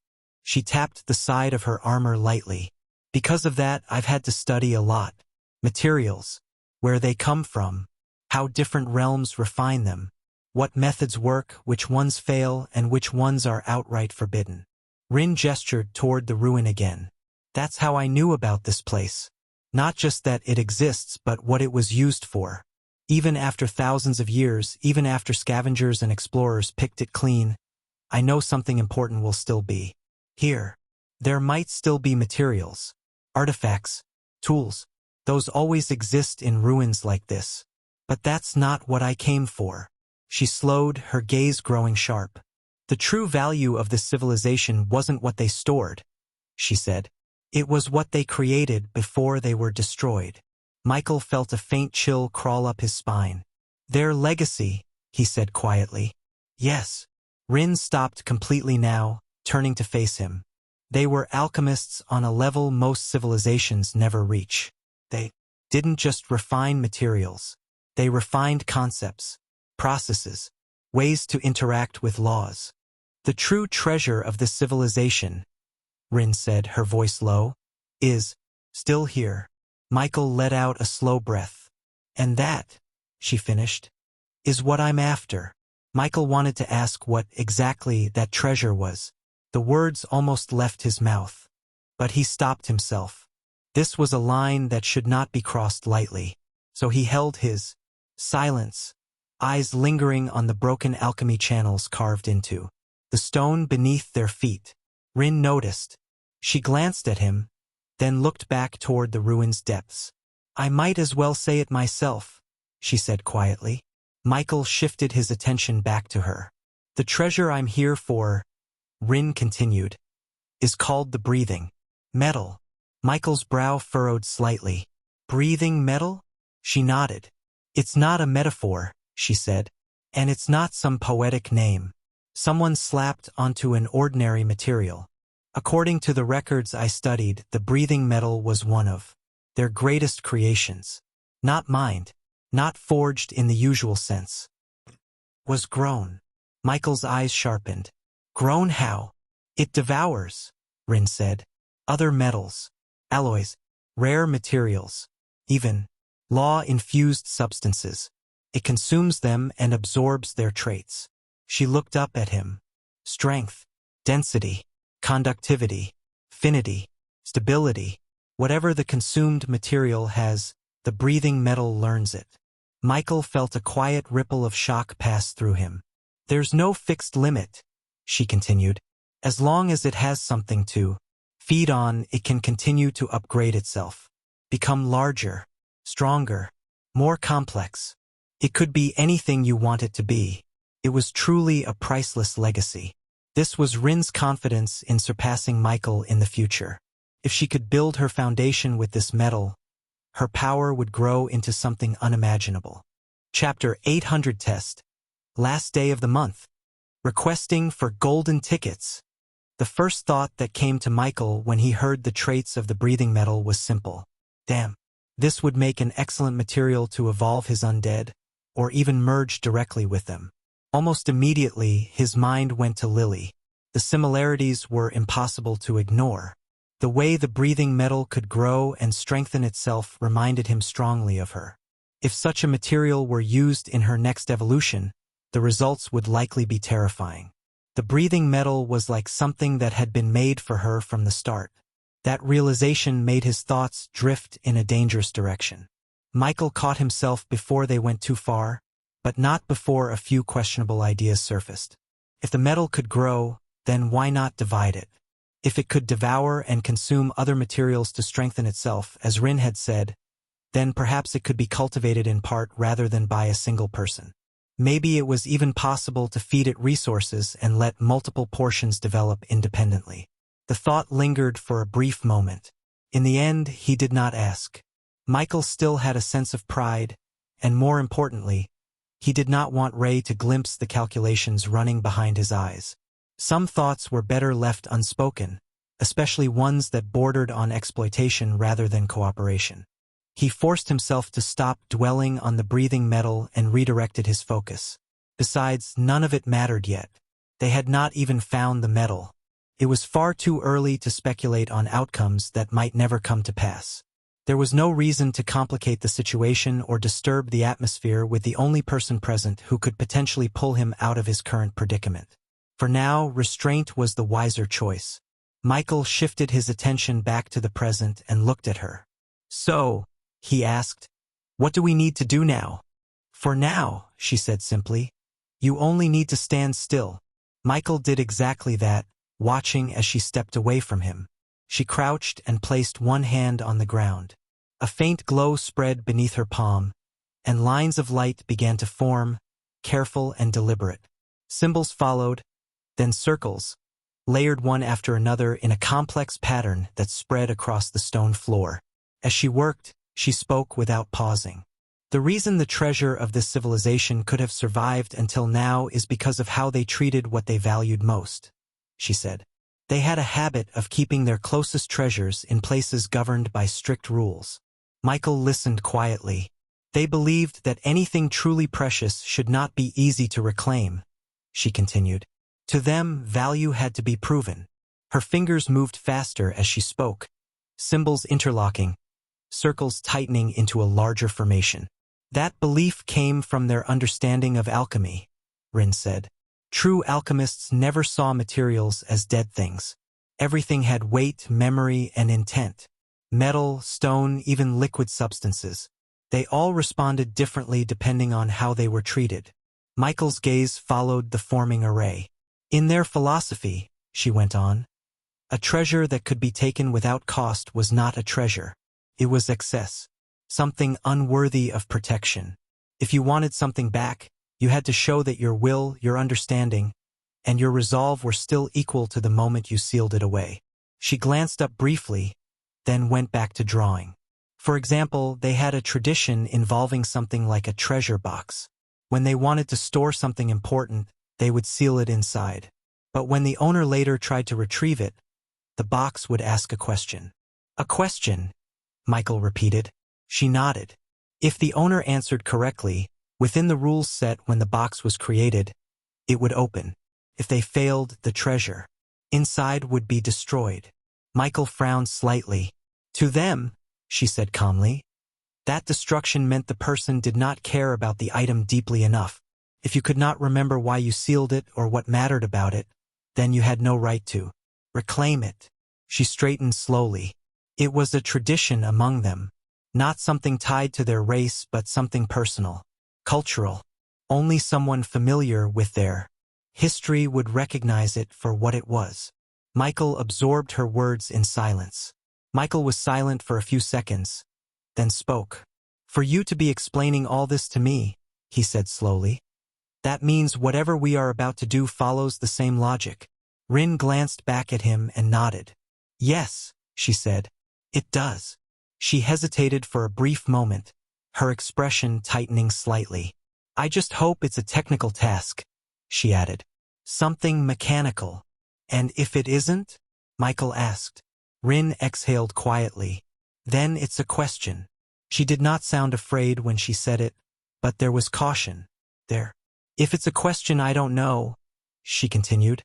She tapped the side of her armor lightly. "Because of that, I've had to study a lot. Materials, where they come from, how different realms refine them, what methods work, which ones fail, and which ones are outright forbidden." Rin gestured toward the ruin again. "That's how I knew about this place. Not just that it exists, but what it was used for. Even after thousands of years, even after scavengers and explorers picked it clean, I know something important will still be here. There might still be materials, artifacts, tools. Those always exist in ruins like this. But that's not what I came for." She slowed, her gaze growing sharp. "The true value of this civilization wasn't what they stored," she said. "It was what they created before they were destroyed." Michael felt a faint chill crawl up his spine. "Their legacy," he said quietly. "Yes." Rin stopped completely now, turning to face him. "They were alchemists on a level most civilizations never reach. They didn't just refine materials. They refined concepts, processes, ways to interact with laws. The true treasure of this civilization," Rin said, her voice low, "is still here." Michael let out a slow breath. "And that," she finished, "is what I'm after." Michael wanted to ask what exactly that treasure was. The words almost left his mouth. But he stopped himself. This was a line that should not be crossed lightly, so he held his silence, eyes lingering on the broken alchemy channels carved into the stone beneath their feet. Rin noticed. She glanced at him, then looked back toward the ruin's depths. "I might as well say it myself," she said quietly. Michael shifted his attention back to her. "The treasure I'm here for," Rin continued, "is called the breathing metal." Michael's brow furrowed slightly. "Breathing metal?" She nodded. "It's not a metaphor," she said, "and it's not some poetic name someone slapped onto an ordinary material. According to the records I studied, the breathing metal was one of their greatest creations. Not mined, not forged in the usual sense. Was grown." Michael's eyes sharpened. "Grown how?" "It devours," Rin said. "Other metals, alloys, rare materials, even law-infused substances. It consumes them and absorbs their traits." She looked up at him. "Strength, density, conductivity, affinity, stability. Whatever the consumed material has, the breathing metal learns it." Michael felt a quiet ripple of shock pass through him. "There's no fixed limit," she continued. "As long as it has something to feed on, it can continue to upgrade itself, become larger, stronger, more complex. It could be anything you want it to be." It was truly a priceless legacy. This was Rin's confidence in surpassing Michael in the future. If she could build her foundation with this metal, her power would grow into something unimaginable. Chapter 800 Test. Last day of the month. Requesting for golden tickets. The first thought that came to Michael when he heard the traits of the breathing metal was simple. Damn. This would make an excellent material to evolve his undead, or even merge directly with them. Almost immediately, his mind went to Lily. The similarities were impossible to ignore. The way the breathing metal could grow and strengthen itself reminded him strongly of her. If such a material were used in her next evolution, the results would likely be terrifying. The breathing metal was like something that had been made for her from the start. That realization made his thoughts drift in a dangerous direction. Michael caught himself before they went too far, but not before a few questionable ideas surfaced. If the metal could grow, then why not divide it? If it could devour and consume other materials to strengthen itself, as Rin had said, then perhaps it could be cultivated in part rather than by a single person. Maybe it was even possible to feed it resources and let multiple portions develop independently. The thought lingered for a brief moment. In the end, he did not ask. Michael still had a sense of pride, and more importantly, he did not want Ray to glimpse the calculations running behind his eyes. Some thoughts were better left unspoken, especially ones that bordered on exploitation rather than cooperation. He forced himself to stop dwelling on the breathing metal and redirected his focus. Besides, none of it mattered yet. They had not even found the metal. It was far too early to speculate on outcomes that might never come to pass. There was no reason to complicate the situation or disturb the atmosphere with the only person present who could potentially pull him out of his current predicament. For now, restraint was the wiser choice. Michael shifted his attention back to the present and looked at her. "So," he asked, "what do we need to do now?" "For now," she said simply, "you only need to stand still." Michael did exactly that, watching as she stepped away from him. She crouched and placed one hand on the ground. A faint glow spread beneath her palm, and lines of light began to form, careful and deliberate. Symbols followed, then circles, layered one after another in a complex pattern that spread across the stone floor. As she worked, she spoke without pausing. "The reason the treasure of this civilization could have survived until now is because of how they treated what they valued most," she said. "They had a habit of keeping their closest treasures in places governed by strict rules." Michael listened quietly. "They believed that anything truly precious should not be easy to reclaim," she continued. "To them, value had to be proven." Her fingers moved faster as she spoke, symbols interlocking, circles tightening into a larger formation. "That belief came from their understanding of alchemy," Rin said. "True alchemists never saw materials as dead things. Everything had weight, memory, and intent. metal, stone, even liquid substances. They all responded differently depending on how they were treated. Michael's gaze followed the forming array. In their philosophy, she went on, a treasure that could be taken without cost was not a treasure. It was excess, something unworthy of protection. If you wanted something back, you had to show that your will, your understanding, and your resolve were still equal to the moment you sealed it away. She glanced up briefly, then went back to drawing. For example, they had a tradition involving something like a treasure box. When they wanted to store something important, they would seal it inside. But when the owner later tried to retrieve it, the box would ask a question. A question, Michael repeated. She nodded. If the owner answered correctly, within the rules set when the box was created, it would open. If they failed, the treasure inside would be destroyed. Michael frowned slightly. To them, she said calmly, that destruction meant the person did not care about the item deeply enough. If you could not remember why you sealed it or what mattered about it, then you had no right to reclaim it. She straightened slowly. It was a tradition among them, not something tied to their race but something personal, cultural. Only someone familiar with their history would recognize it for what it was. Michael absorbed her words in silence. Michael was silent for a few seconds, then spoke. For you to be explaining all this to me, he said slowly, that means whatever we are about to do follows the same logic. Rin glanced back at him and nodded. Yes, she said, it does. She hesitated for a brief moment, her expression tightening slightly. I just hope it's a technical task, she added. Something mechanical. And if it isn't? Michael asked. Rin exhaled quietly. Then it's a question. She did not sound afraid when she said it, but there was caution there. If it's a question I don't know, she continued,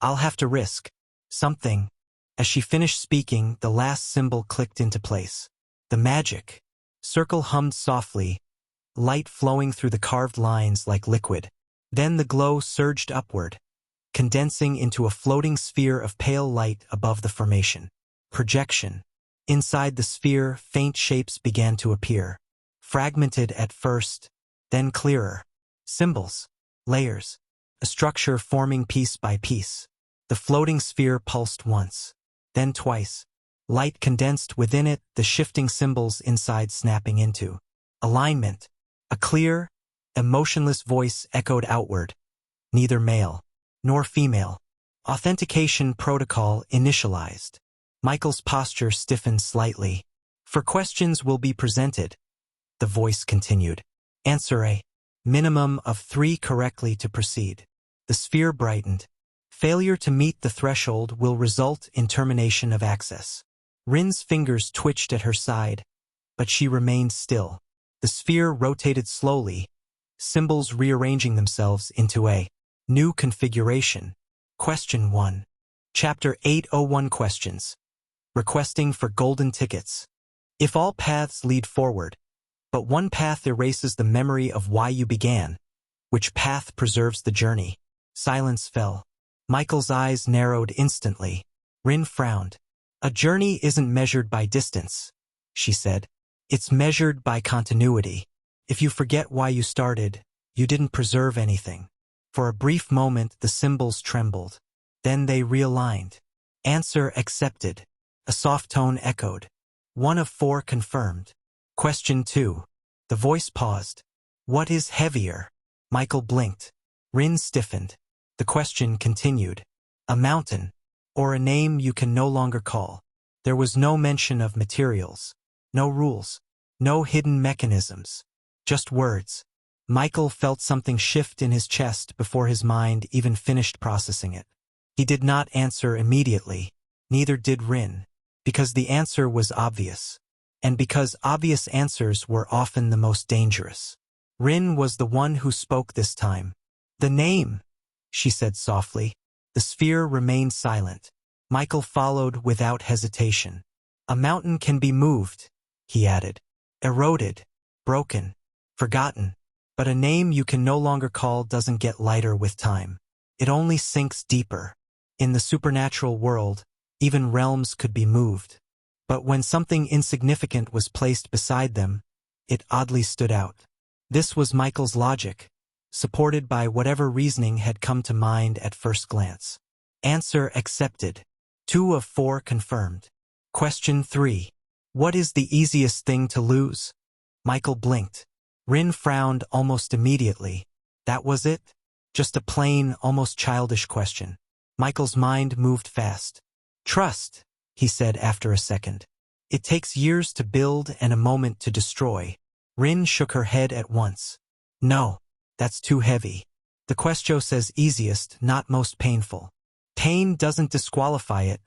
I'll have to risk something. As she finished speaking, the last symbol clicked into place. The magic circle hummed softly, light flowing through the carved lines like liquid. Then the glow surged upward, condensing into a floating sphere of pale light above the formation. Projection. Inside the sphere, faint shapes began to appear, fragmented at first, then clearer. Symbols, layers, a structure forming piece by piece. The floating sphere pulsed once, then twice. Light condensed within it, the shifting symbols inside snapping into alignment. A clear, emotionless voice echoed outward. Neither male nor female. Authentication protocol initialized. Michael's posture stiffened slightly. For questions will be presented, the voice continued. Answer a minimum of 3 correctly to proceed. The sphere brightened. Failure to meet the threshold will result in termination of access. Rin's fingers twitched at her side, but she remained still. The sphere rotated slowly, symbols rearranging themselves into a new configuration. Question 1. Chapter 801 Questions. Requesting for golden tickets. If all paths lead forward, but one path erases the memory of why you began, which path preserves the journey? Silence fell. Michael's eyes narrowed instantly. Rin frowned. A journey isn't measured by distance, she said. It's measured by continuity. If you forget why you started, you didn't preserve anything. For a brief moment, the symbols trembled. Then they realigned. Answer accepted. A soft tone echoed. 1 of 4 confirmed. Question 2. The voice paused. What is heavier? Michael blinked. Rin stiffened. The question continued. A mountain, or a name you can no longer call. There was no mention of materials, no rules, no hidden mechanisms, just words. Michael felt something shift in his chest before his mind even finished processing it. He did not answer immediately, neither did Rin, because the answer was obvious, and because obvious answers were often the most dangerous. Rin was the one who spoke this time. The name, she said softly. The sphere remained silent. Michael followed without hesitation. A mountain can be moved, he added. Eroded, broken, forgotten. But a name you can no longer call doesn't get lighter with time. It only sinks deeper. In the supernatural world, even realms could be moved. But when something insignificant was placed beside them, it oddly stood out. This was Michael's logic, supported by whatever reasoning had come to mind at first glance. Answer accepted. 2 of 4 confirmed. Question 3. What is the easiest thing to lose? Michael blinked. Rin frowned almost immediately. That was it? Just a plain, almost childish question. Michael's mind moved fast. Trust, he said after a second. It takes years to build and a moment to destroy. Rin shook her head at once. No, that's too heavy. The question says easiest, not most painful. Pain doesn't disqualify it,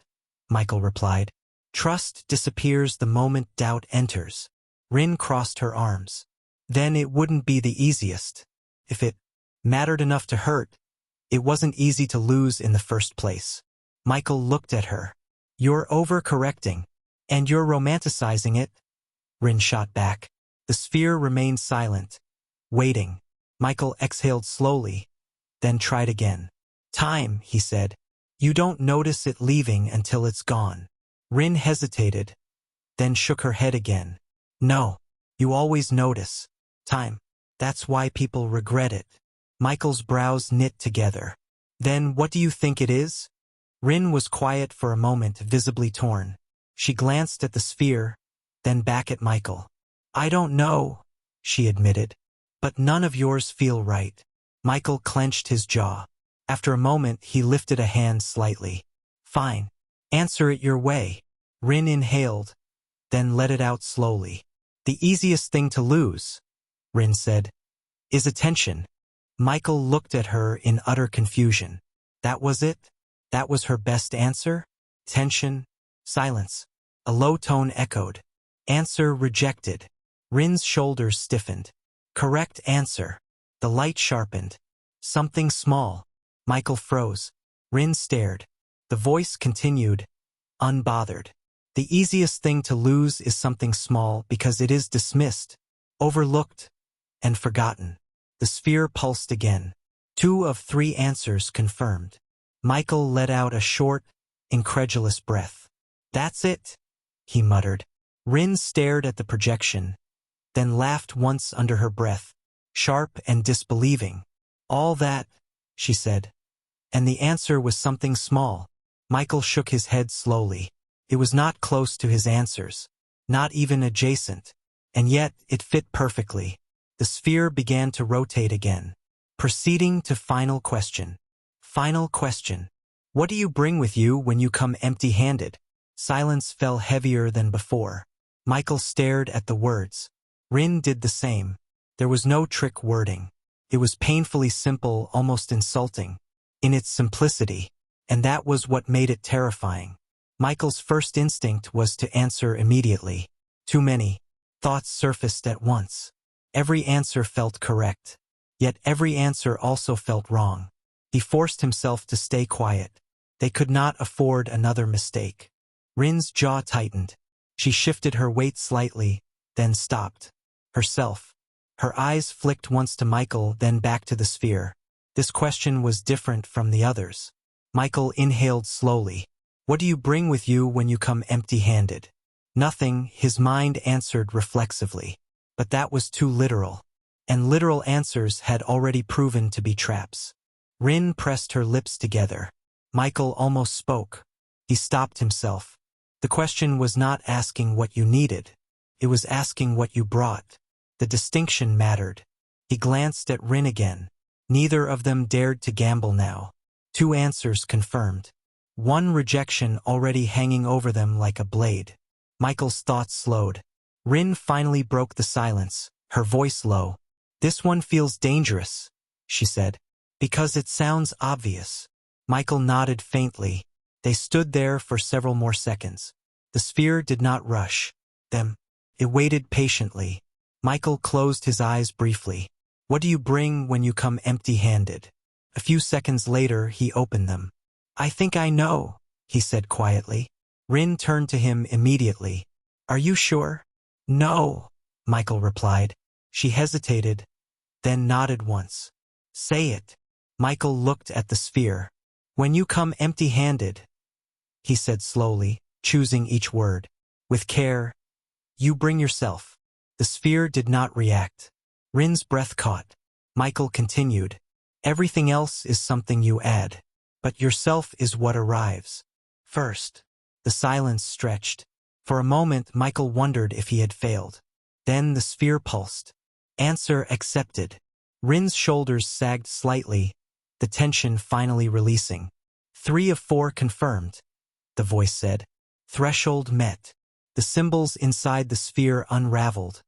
Michael replied. Trust disappears the moment doubt enters. Rin crossed her arms. Then it wouldn't be the easiest. If it mattered enough to hurt, it wasn't easy to lose in the first place. Michael looked at her. You're overcorrecting. And you're romanticizing it? Rin shot back. The sphere remained silent, waiting. Michael exhaled slowly, then tried again. Time, he said. You don't notice it leaving until it's gone. Rin hesitated, then shook her head again. No, you always notice. Time. That's why people regret it. Michael's brows knit together. Then what do you think it is? Rin was quiet for a moment, visibly torn. She glanced at the sphere, then back at Michael. I don't know, she admitted. But none of yours feel right. Michael clenched his jaw. After a moment, he lifted a hand slightly. Fine. Answer it your way. Rin inhaled, then let it out slowly. The easiest thing to lose, Rin said, is attention. Michael looked at her in utter confusion. That was it? That was her best answer? Tension? Silence. A low tone echoed. Answer rejected. Rin's shoulders stiffened. Correct answer. The light sharpened. Something small. Michael froze. Rin stared. The voice continued, unbothered. The easiest thing to lose is something small because it is dismissed, overlooked, and forgotten. The sphere pulsed again. 2 of 3 answers confirmed. Michael let out a short, incredulous breath. That's it, he muttered. Rin stared at the projection, then laughed once under her breath, sharp and disbelieving. All that, she said. And the answer was something small. Michael shook his head slowly. It was not close to his answers, not even adjacent, and yet it fit perfectly. The sphere began to rotate again. Proceeding to final question. Final question. What do you bring with you when you come empty-handed? Silence fell heavier than before. Michael stared at the words. Rin did the same. There was no trick wording. It was painfully simple, almost insulting, in its simplicity, and that was what made it terrifying. Michael's first instinct was to answer immediately. Too many thoughts surfaced at once. Every answer felt correct, yet every answer also felt wrong. He forced himself to stay quiet. They could not afford another mistake. Rin's jaw tightened. She shifted her weight slightly, then stopped. Herself. Her eyes flicked once to Michael, then back to the sphere. This question was different from the others. Michael inhaled slowly. What do you bring with you when you come empty-handed? Nothing, his mind answered reflexively. But that was too literal. And literal answers had already proven to be traps. Rin pressed her lips together. Michael almost spoke. He stopped himself. The question was not asking what you needed. It was asking what you brought. The distinction mattered. He glanced at Rin again. Neither of them dared to gamble now. 2 answers confirmed. 1 rejection already hanging over them like a blade. Michael's thoughts slowed. Rin finally broke the silence, her voice low. This one feels dangerous, she said. Because it sounds obvious. Michael nodded faintly. They stood there for several more seconds. The sphere did not rush them. It waited patiently. Michael closed his eyes briefly. What do you bring when you come empty-handed? A few seconds later, he opened them. I think I know, he said quietly. Rin turned to him immediately. Are you sure? No, Michael replied. She hesitated, then nodded once. Say it. Michael looked at the sphere. When you come empty-handed, he said slowly, choosing each word. With care, you bring yourself. The sphere did not react. Rin's breath caught. Michael continued. Everything else is something you add. But yourself is what arrives. First. The silence stretched. For a moment, Michael wondered if he had failed. Then the sphere pulsed. Answer accepted. Rin's shoulders sagged slightly, the tension finally releasing. 3 of 4 confirmed, the voice said. Threshold met. The symbols inside the sphere unraveled,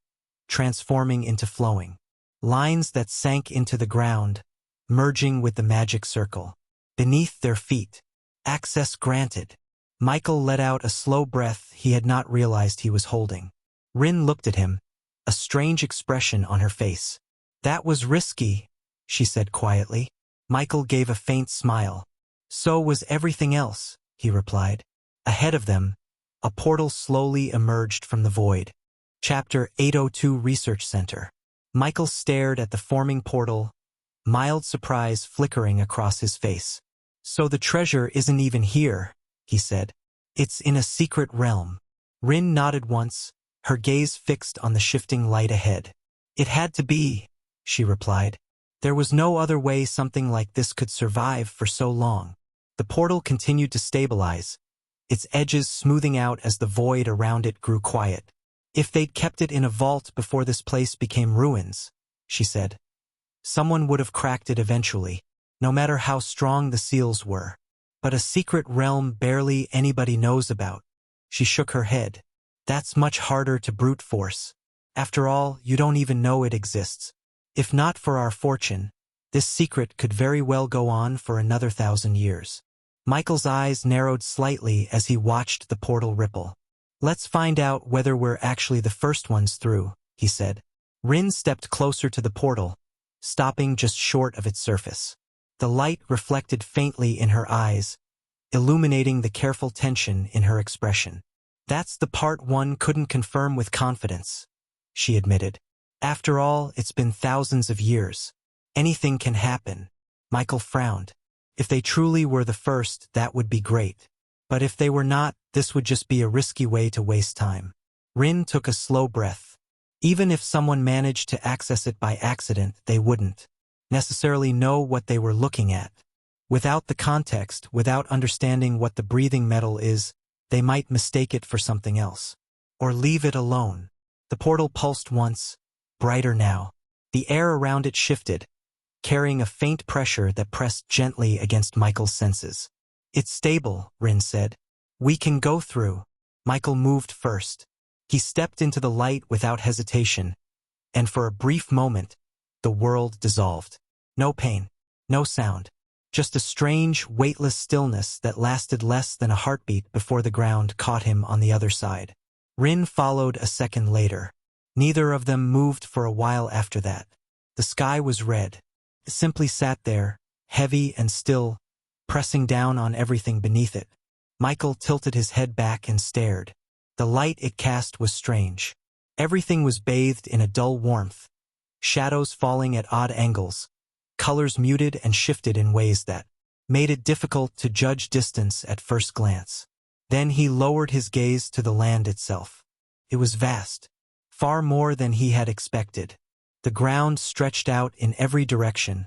transforming into flowing lines that sank into the ground, merging with the magic circle. Beneath their feet. Access granted. Michael let out a slow breath he had not realized he was holding. Rin looked at him, a strange expression on her face. That was risky, she said quietly. Michael gave a faint smile. So was everything else, he replied. Ahead of them, a portal slowly emerged from the void. Chapter 802 Research Center. Michael stared at the forming portal, mild surprise flickering across his face. So the treasure isn't even here, he said. It's in a secret realm. Rin nodded once, her gaze fixed on the shifting light ahead. It had to be, she replied. There was no other way something like this could survive for so long. The portal continued to stabilize, its edges smoothing out as the void around it grew quiet. If they'd kept it in a vault before this place became ruins, she said, someone would have cracked it eventually, no matter how strong the seals were. But a secret realm barely anybody knows about. She shook her head. That's much harder to brute force. After all, you don't even know it exists. If not for our fortune, this secret could very well go on for another 1,000 years. Michael's eyes narrowed slightly as he watched the portal ripple. Let's find out whether we're actually the first ones through, he said. Rin stepped closer to the portal, stopping just short of its surface. The light reflected faintly in her eyes, illuminating the careful tension in her expression. That's the part one couldn't confirm with confidence, she admitted. After all, it's been thousands of years. Anything can happen. Michael frowned. If they truly were the first, that would be great. But if they were not, this would just be a risky way to waste time. Rin took a slow breath. Even if someone managed to access it by accident, they wouldn't necessarily know what they were looking at. Without the context, without understanding what the breathing metal is, they might mistake it for something else. Or leave it alone. The portal pulsed once, brighter now. The air around it shifted, carrying a faint pressure that pressed gently against Michael's senses. It's stable, Rin said. We can go through. Michael moved first. He stepped into the light without hesitation, and for a brief moment, the world dissolved. No pain, no sound, just a strange, weightless stillness that lasted less than a heartbeat before the ground caught him on the other side. Rin followed a second later. Neither of them moved for a while after that. The sky was red. It simply sat there, heavy and still, pressing down on everything beneath it. Michael tilted his head back and stared. The light it cast was strange. Everything was bathed in a dull warmth, shadows falling at odd angles, colors muted and shifted in ways that made it difficult to judge distance at first glance. Then he lowered his gaze to the land itself. It was vast, far more than he had expected. The ground stretched out in every direction,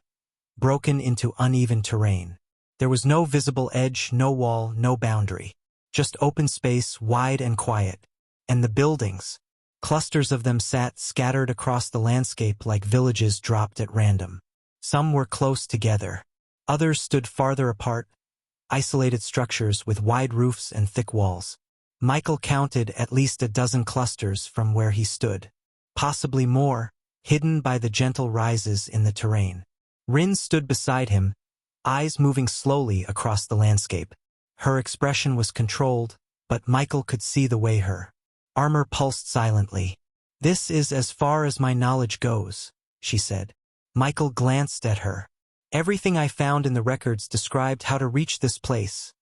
broken into uneven terrain. There was no visible edge, no wall, no boundary. Just open space, wide and quiet. And the buildings, clusters of them sat scattered across the landscape like villages dropped at random. Some were close together. Others stood farther apart, isolated structures with wide roofs and thick walls. Michael counted at least a dozen clusters from where he stood. Possibly more, hidden by the gentle rises in the terrain. Rin stood beside him, eyes moving slowly across the landscape. Her expression was controlled, but Michael could see the way her armor pulsed silently. This is as far as my knowledge goes, she said. Michael glanced at her. Everything I found in the records described how to reach this place,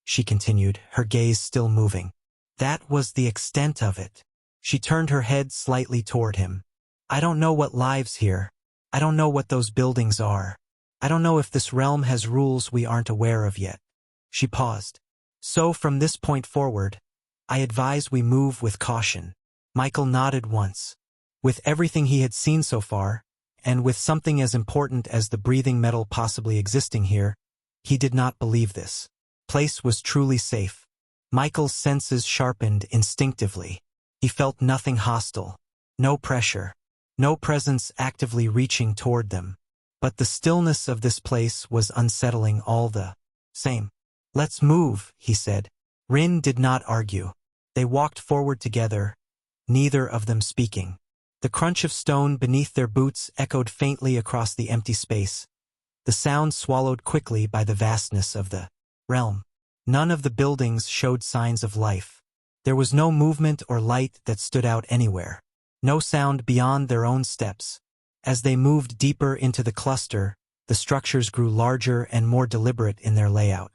she continued, her gaze still moving. That was the extent of it. She turned her head slightly toward him. I don't know what lives here. I don't know what those buildings are. I don't know if this realm has rules we aren't aware of yet. She paused. So from this point forward, I advise we move with caution. Michael nodded once. With everything he had seen so far, and with something as important as the breathing metal possibly existing here, he did not believe this. Place was truly safe. Michael's senses sharpened instinctively. He felt nothing hostile. No pressure. No presence actively reaching toward them. But the stillness of this place was unsettling all the same. Let's move, he said. Rin did not argue. They walked forward together, neither of them speaking. The crunch of stone beneath their boots echoed faintly across the empty space, the sound swallowed quickly by the vastness of the realm. None of the buildings showed signs of life. There was no movement or light that stood out anywhere. No sound beyond their own steps. As they moved deeper into the cluster, the structures grew larger and more deliberate in their layout.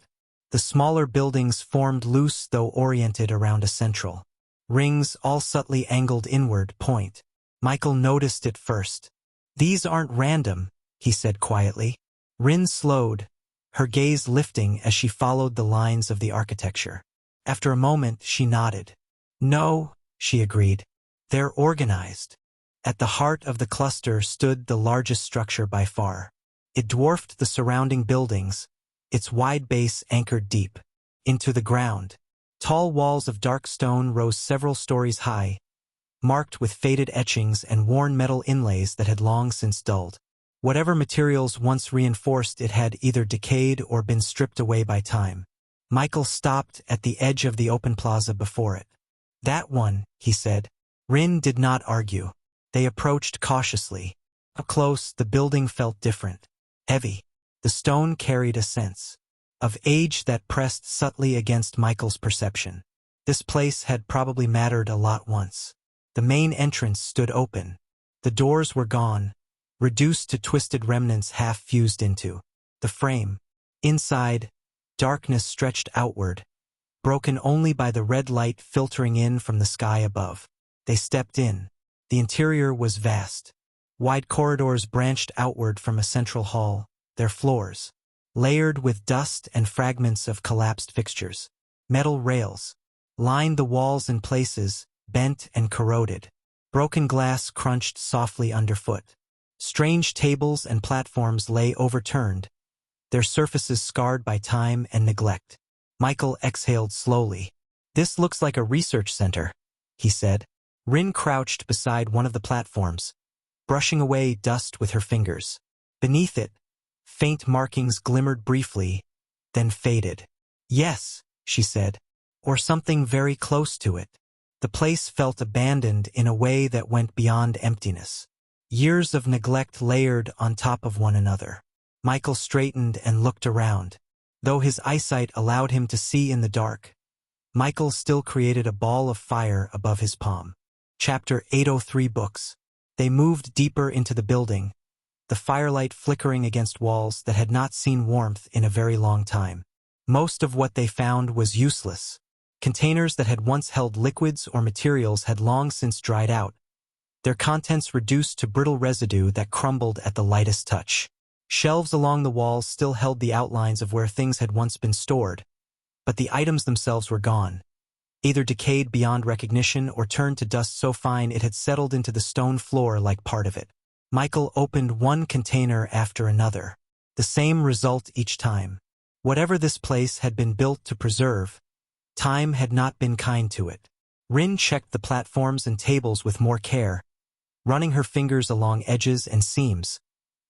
The smaller buildings formed loose though oriented around a central. Rings, all subtly angled inward, point. Michael noticed it first. These aren't random, he said quietly. Rin slowed, her gaze lifting as she followed the lines of the architecture. After a moment, she nodded. No, she agreed. They're organized. At the heart of the cluster stood the largest structure by far. It dwarfed the surrounding buildings, its wide base anchored deep into the ground. Tall walls of dark stone rose several stories high, marked with faded etchings and worn metal inlays that had long since dulled. Whatever materials once reinforced it had either decayed or been stripped away by time. Michael stopped at the edge of the open plaza before it. That one, he said. Rin did not argue. They approached cautiously. Up close, the building felt different. Heavy. The stone carried a sense of age that pressed subtly against Michael's perception. This place had probably mattered a lot once. The main entrance stood open. The doors were gone, reduced to twisted remnants half fused into the frame. Inside, darkness stretched outward, broken only by the red light filtering in from the sky above. They stepped in. The interior was vast. Wide corridors branched outward from a central hall, their floors layered with dust and fragments of collapsed fixtures. Metal rails lined the walls in places, bent and corroded. Broken glass crunched softly underfoot. Strange tables and platforms lay overturned, their surfaces scarred by time and neglect. Michael exhaled slowly. This looks like a research center, he said. Rin crouched beside one of the platforms, brushing away dust with her fingers. Beneath it, faint markings glimmered briefly, then faded. Yes, she said, or something very close to it. The place felt abandoned in a way that went beyond emptiness. Years of neglect layered on top of one another. Michael straightened and looked around. Though his eyesight allowed him to see in the dark, Michael still created a ball of fire above his palm. Chapter 803 Books. They moved deeper into the building, the firelight flickering against walls that had not seen warmth in a very long time. Most of what they found was useless. Containers that had once held liquids or materials had long since dried out, their contents reduced to brittle residue that crumbled at the lightest touch. Shelves along the walls still held the outlines of where things had once been stored, but the items themselves were gone, either decayed beyond recognition or turned to dust so fine it had settled into the stone floor like part of it. Michael opened one container after another. The same result each time. Whatever this place had been built to preserve, time had not been kind to it. Rin checked the platforms and tables with more care, running her fingers along edges and seams,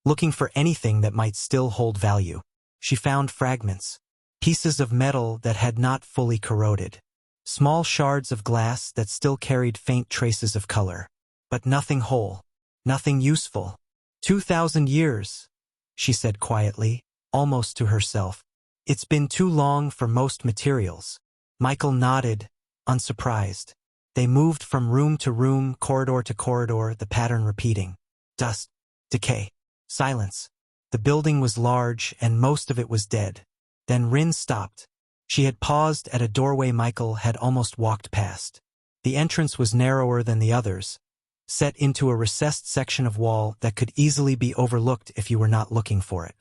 looking for anything that might still hold value. She found fragments, pieces of metal that had not fully corroded, small shards of glass that still carried faint traces of color, but nothing whole, nothing useful. 2,000 years, she said quietly, almost to herself. It's been too long for most materials. Michael nodded, unsurprised. They moved from room to room, corridor to corridor, the pattern repeating. Dust, decay, silence. The building was large, and most of it was dead. Then Rin stopped. She had paused at a doorway Michael had almost walked past. The entrance was narrower than the others, set into a recessed section of wall that could easily be overlooked if you were not looking for it.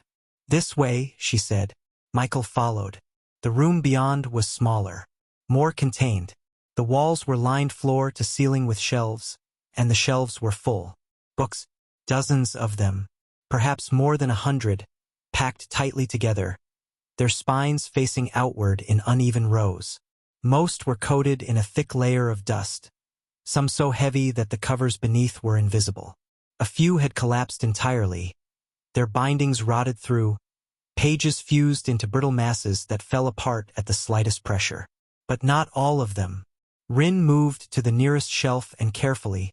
This way, she said. Michael followed. The room beyond was smaller, more contained. The walls were lined floor to ceiling with shelves, and the shelves were full. Books, dozens of them, perhaps more than 100, packed tightly together, their spines facing outward in uneven rows. Most were coated in a thick layer of dust, some so heavy that the covers beneath were invisible. A few had collapsed entirely, their bindings rotted through, pages fused into brittle masses that fell apart at the slightest pressure. But not all of them. Rin moved to the nearest shelf and carefully,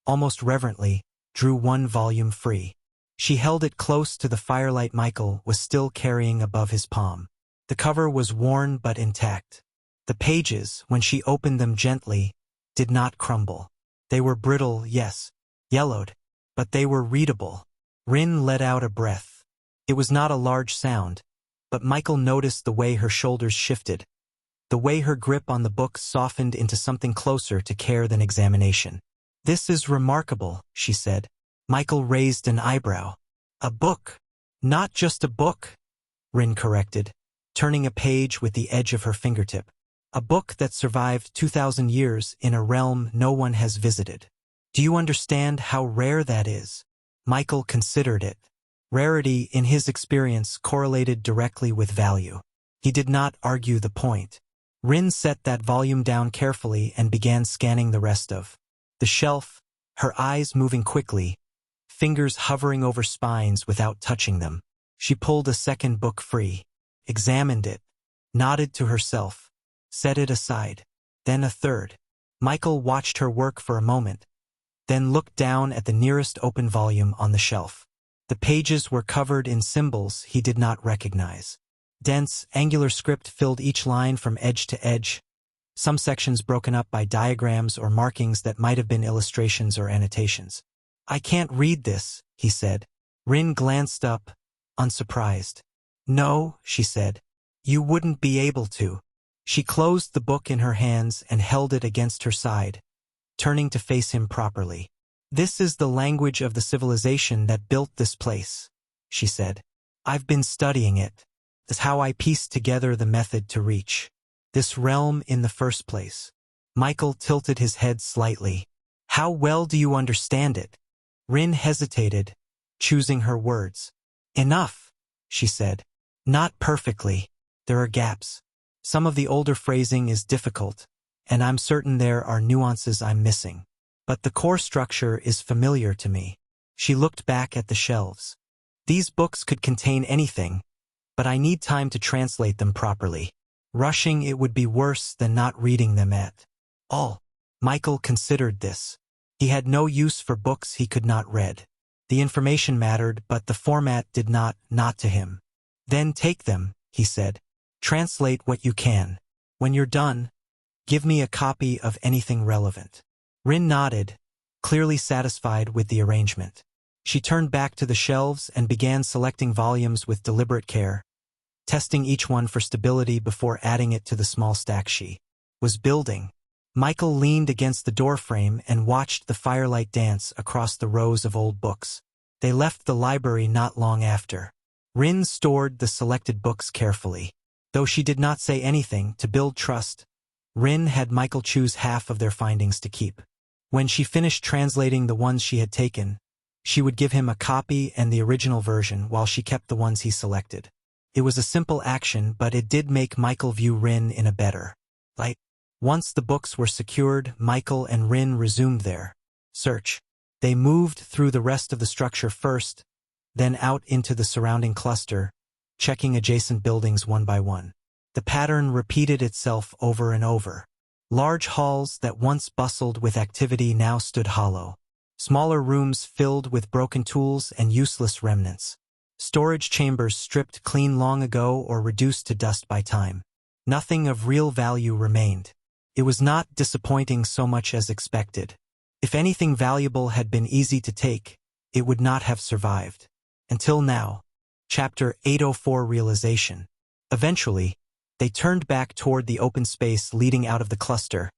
almost reverently, drew one volume free. She held it close to the firelight Michael was still carrying above his palm. The cover was worn but intact. The pages, when she opened them gently, did not crumble. They were brittle, yes, yellowed, but they were readable. Rin let out a breath. It was not a large sound, but Michael noticed the way her shoulders shifted, the way her grip on the book softened into something closer to care than examination. "This is remarkable," she said. Michael raised an eyebrow. "A book. Not just a book," Rin corrected, turning a page with the edge of her fingertip. "A book that survived 2,000 years in a realm no one has visited. Do you understand how rare that is?" Michael considered it. Rarity, in his experience, correlated directly with value. He did not argue the point. Rin set that volume down carefully and began scanning the rest of the shelf, her eyes moving quickly, fingers hovering over spines without touching them. She pulled a second book free, examined it, nodded to herself, set it aside. Then a third. Michael watched her work for a moment, then looked down at the nearest open volume on the shelf. The pages were covered in symbols he did not recognize. Dense, angular script filled each line from edge to edge, some sections broken up by diagrams or markings that might have been illustrations or annotations. "I can't read this," he said. Rin glanced up, unsurprised. "No," she said. "You wouldn't be able to." She closed the book in her hands and held it against her side, turning to face him properly. "This is the language of the civilization that built this place," she said. "I've been studying it. That's how I pieced together the method to reach this realm in the first place." Michael tilted his head slightly. "How well do you understand it?" Rin hesitated, choosing her words. "Enough," she said. "Not perfectly. There are gaps. Some of the older phrasing is difficult, and I'm certain there are nuances I'm missing. But the core structure is familiar to me." She looked back at the shelves. "These books could contain anything, but I need time to translate them properly. Rushing it would be worse than not reading them at all." Michael considered this. He had no use for books he could not read. The information mattered, but the format did not to him. "Then take them," he said. "Translate what you can. When you're done, give me a copy of anything relevant." Rin nodded, clearly satisfied with the arrangement. She turned back to the shelves and began selecting volumes with deliberate care, testing each one for stability before adding it to the small stack she was building. Michael leaned against the doorframe and watched the firelight dance across the rows of old books. They left the library not long after. Rin stored the selected books carefully. Though she did not say anything to build trust, Rin had Michael choose half of their findings to keep. When she finished translating the ones she had taken, she would give him a copy and the original version while she kept the ones he selected. It was a simple action, but it did make Michael view Rin in a better light. Once the books were secured, Michael and Rin resumed their search. They moved through the rest of the structure first, then out into the surrounding cluster, checking adjacent buildings one by one. The pattern repeated itself over and over. Large halls that once bustled with activity now stood hollow. Smaller rooms filled with broken tools and useless remnants. Storage chambers stripped clean long ago or reduced to dust by time. Nothing of real value remained. It was not disappointing so much as expected. If anything valuable had been easy to take, it would not have survived. Until now. Chapter 804 Realization. Eventually, they turned back toward the open space leading out of the cluster,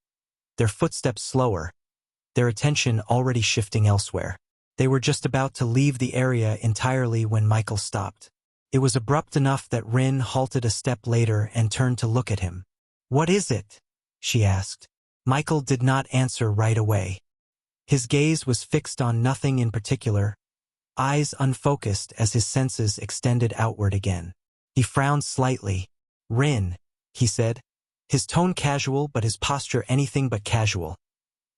their footsteps slower, their attention already shifting elsewhere. They were just about to leave the area entirely when Michael stopped. It was abrupt enough that Rin halted a step later and turned to look at him. "What is it?" she asked. Michael did not answer right away. His gaze was fixed on nothing in particular, eyes unfocused as his senses extended outward again. He frowned slightly. "Rin," he said, his tone casual but his posture anything but casual.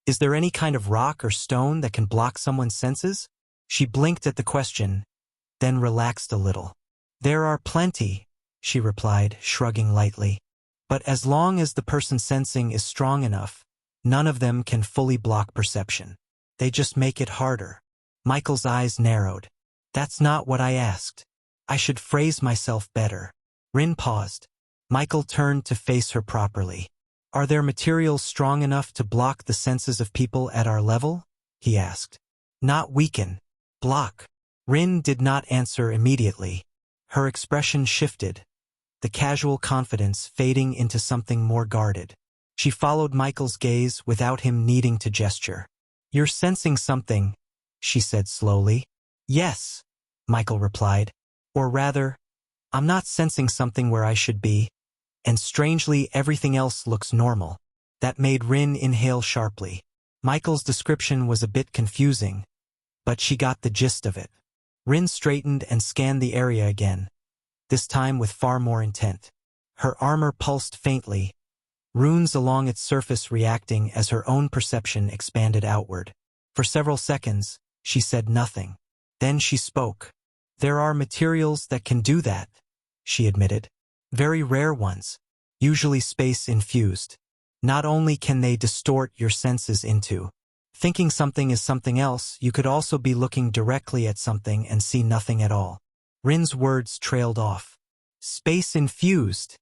"Is there any kind of rock or stone that can block someone's senses?" She blinked at the question, then relaxed a little. "There are plenty," she replied, shrugging lightly. "But as long as the person sensing is strong enough, none of them can fully block perception. They just make it harder." Michael's eyes narrowed. "That's not what I asked. I should phrase myself better." Rin paused. Michael turned to face her properly. "Are there materials strong enough to block the senses of people at our level?" he asked. "Not weaken. Block." Rin did not answer immediately. Her expression shifted, the casual confidence fading into something more guarded. She followed Michael's gaze without him needing to gesture. "You're sensing something," she said slowly. "Yes," Michael replied. "Or rather, I'm not sensing something where I should be, and strangely everything else looks normal." That made Rin inhale sharply. Michael's description was a bit confusing, but she got the gist of it. Rin straightened and scanned the area again, this time with far more intent. Her armor pulsed faintly, runes along its surface reacting as her own perception expanded outward. For several seconds, she said nothing. Then she spoke. "There are materials that can do that," she admitted. "Very rare ones, usually space-infused. Not only can they distort your senses into thinking something is something else, you could also be looking directly at something and see nothing at all." Rin's words trailed off. "Space-infused,"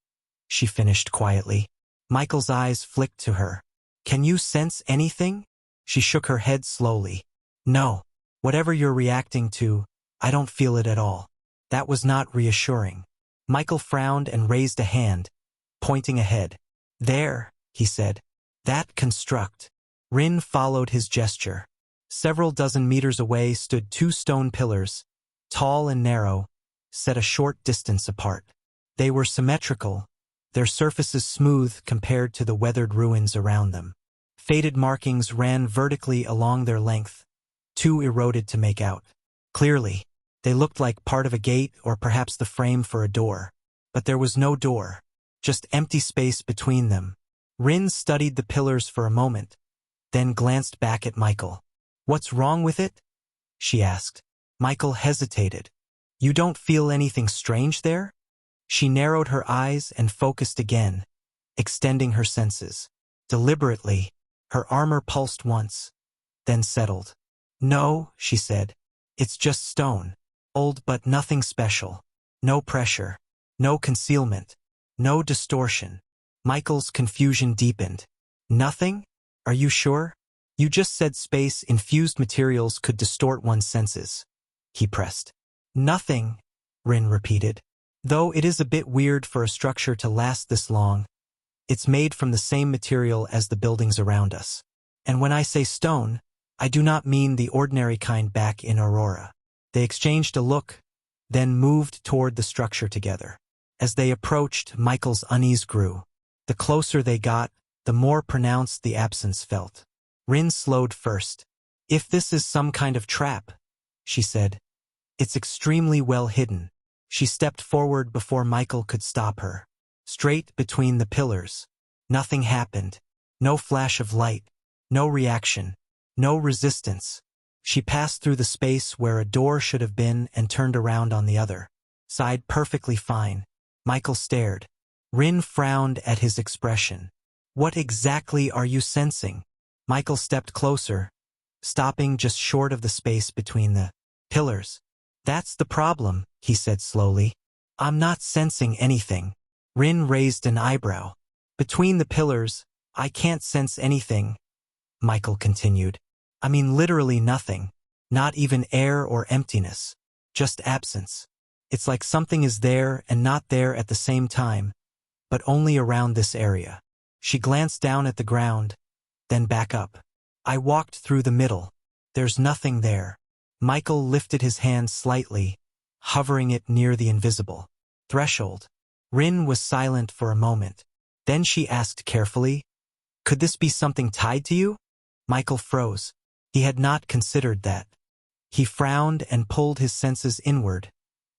she finished quietly. Michael's eyes flicked to her. "Can you sense anything?" She shook her head slowly. "No. Whatever you're reacting to, I don't feel it at all." That was not reassuring. Michael frowned and raised a hand, pointing ahead. "There," he said. "That construct." Rin followed his gesture. Several dozen meters away stood two stone pillars, tall and narrow, set a short distance apart. They were symmetrical, their surfaces smooth compared to the weathered ruins around them. Faded markings ran vertically along their length, too eroded to make out. Clearly, they looked like part of a gate or perhaps the frame for a door. But there was no door, just empty space between them. Rin studied the pillars for a moment, then glanced back at Michael. "What's wrong with it?" she asked. Michael hesitated. "You don't feel anything strange there?" She narrowed her eyes and focused again, extending her senses. Deliberately, her armor pulsed once, then settled. "No," she said. "It's just stone. Old but nothing special. No pressure. No concealment. No distortion." Michael's confusion deepened. "Nothing? Are you sure? You just said space-infused materials could distort one's senses," he pressed. "Nothing," Rin repeated. "Though it is a bit weird for a structure to last this long. It's made from the same material as the buildings around us. And when I say stone, I do not mean the ordinary kind back in Aurora." They exchanged a look, then moved toward the structure together. As they approached, Michael's unease grew. The closer they got, the more pronounced the absence felt. Rin slowed first. "If this is some kind of trap," she said, "it's extremely well hidden." She stepped forward before Michael could stop her. Straight between the pillars. Nothing happened. No flash of light. No reaction. No resistance. She passed through the space where a door should have been and turned around on the other. Side perfectly fine. Michael stared. Rin frowned at his expression. "What exactly are you sensing?" Michael stepped closer, stopping just short of the space between the pillars. "That's the problem," he said slowly. "I'm not sensing anything." Rin raised an eyebrow. "Between the pillars, I can't sense anything," Michael continued. "I mean literally nothing. Not even air or emptiness. Just absence. It's like something is there and not there at the same time, but only around this area." She glanced down at the ground, then back up. "I walked through the middle. There's nothing there." Michael lifted his hand slightly, hovering it near the invisible threshold. Rin was silent for a moment. Then she asked carefully, Could this be something tied to you? Michael froze. He had not considered that. He frowned and pulled his senses inward,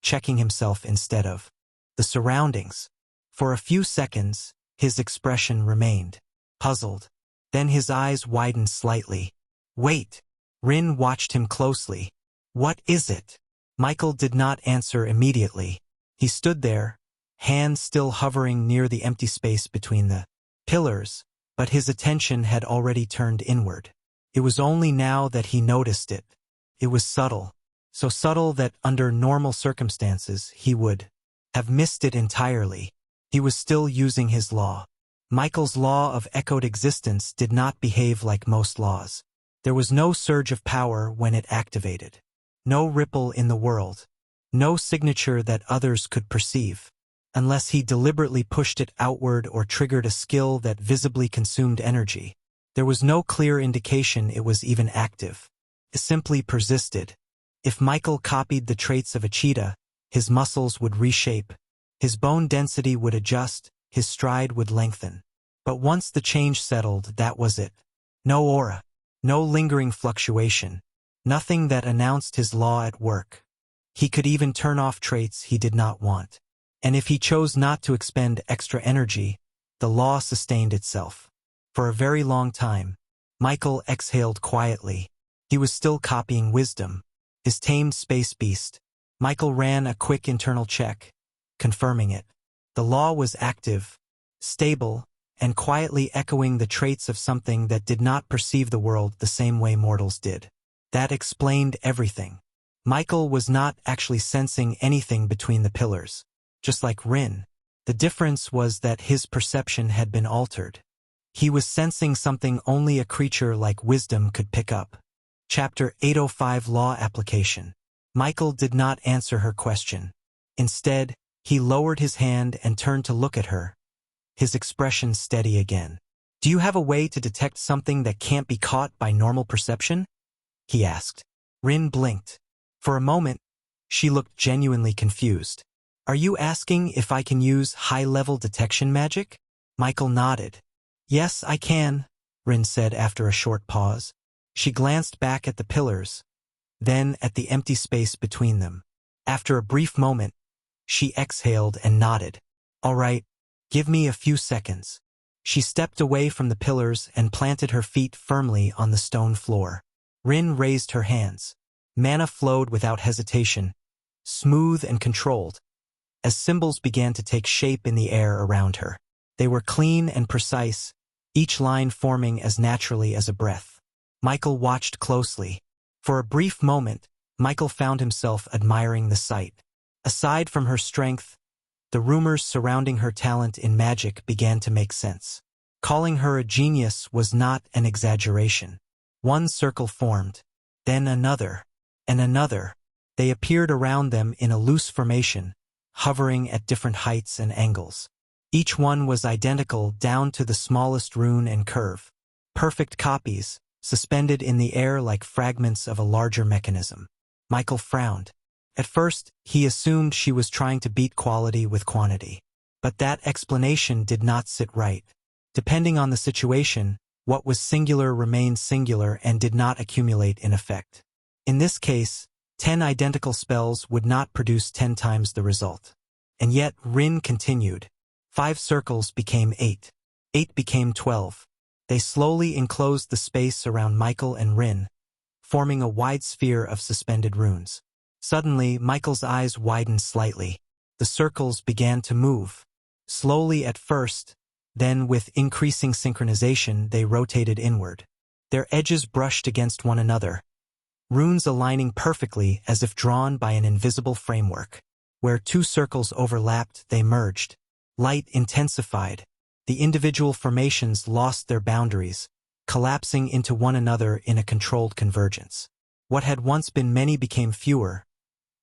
checking himself instead of the surroundings. For a few seconds, his expression remained puzzled. Then his eyes widened slightly. Wait! Rin watched him closely. What is it? Michael did not answer immediately. He stood there, hands still hovering near the empty space between the pillars, but his attention had already turned inward. It was only now that he noticed it. It was subtle, so subtle that under normal circumstances he would have missed it entirely. He was still using his law. Michael's law of echoed existence did not behave like most laws. There was no surge of power when it activated. No ripple in the world. No signature that others could perceive. Unless he deliberately pushed it outward or triggered a skill that visibly consumed energy. There was no clear indication it was even active. It simply persisted. If Michael copied the traits of a cheetah, his muscles would reshape. His bone density would adjust, his stride would lengthen. But once the change settled, that was it. No aura. No lingering fluctuation. Nothing that announced his law at work. He could even turn off traits he did not want. And if he chose not to expend extra energy, the law sustained itself. For a very long time, Michael exhaled quietly. He was still copying wisdom, his tamed space beast. Michael ran a quick internal check, confirming it. The law was active, stable, and quietly echoing the traits of something that did not perceive the world the same way mortals did. That explained everything. Michael was not actually sensing anything between the pillars. Just like Rin, the difference was that his perception had been altered. He was sensing something only a creature like wisdom could pick up. Chapter 805 Law Application. Michael did not answer her question. Instead, he lowered his hand and turned to look at her, his expression steady again. Do you have a way to detect something that can't be caught by normal perception? He asked. Rin blinked. For a moment, she looked genuinely confused. Are you asking if I can use high-level detection magic? Michael nodded. Yes, I can, Rin said after a short pause. She glanced back at the pillars, then at the empty space between them. After a brief moment, she exhaled and nodded. All right, give me a few seconds. She stepped away from the pillars and planted her feet firmly on the stone floor. Rin raised her hands. Mana flowed without hesitation, smooth and controlled, as symbols began to take shape in the air around her. They were clean and precise, each line forming as naturally as a breath. Michael watched closely. For a brief moment, Michael found himself admiring the sight. Aside from her strength, the rumors surrounding her talent in magic began to make sense. Calling her a genius was not an exaggeration. One circle formed, then another, and another. They appeared around them in a loose formation, hovering at different heights and angles. Each one was identical down to the smallest rune and curve. Perfect copies, suspended in the air like fragments of a larger mechanism. Michael frowned. At first, he assumed she was trying to beat quality with quantity. But that explanation did not sit right. Depending on the situation, what was singular remained singular and did not accumulate in effect. In this case, 10 identical spells would not produce 10 times the result. And yet, Rin continued. 5 circles became 8. 8 became 12. They slowly enclosed the space around Michael and Rin, forming a wide sphere of suspended runes. Suddenly, Michael's eyes widened slightly. The circles began to move. Slowly at first, then with increasing synchronization, they rotated inward. Their edges brushed against one another, runes aligning perfectly as if drawn by an invisible framework. Where 2 circles overlapped, they merged. Light intensified. The individual formations lost their boundaries, collapsing into one another in a controlled convergence. What had once been many became fewer,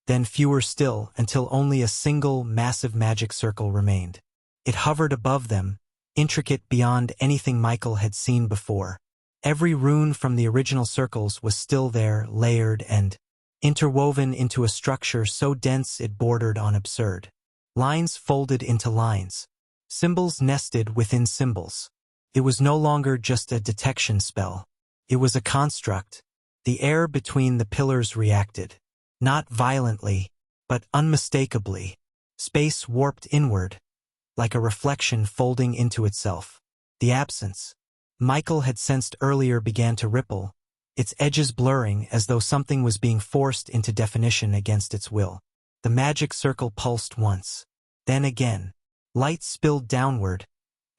then fewer still, until only a single massive magic circle remained. It hovered above them, intricate beyond anything Michael had seen before. Every rune from the original circles was still there, layered and interwoven into a structure so dense it bordered on absurd. Lines folded into lines. Symbols nested within symbols. It was no longer just a detection spell. It was a construct. The air between the pillars reacted. Not violently, but unmistakably. Space warped inward, like a reflection folding into itself. The absence Michael had sensed earlier began to ripple, its edges blurring as though something was being forced into definition against its will. The magic circle pulsed once. Then again. Light spilled downward,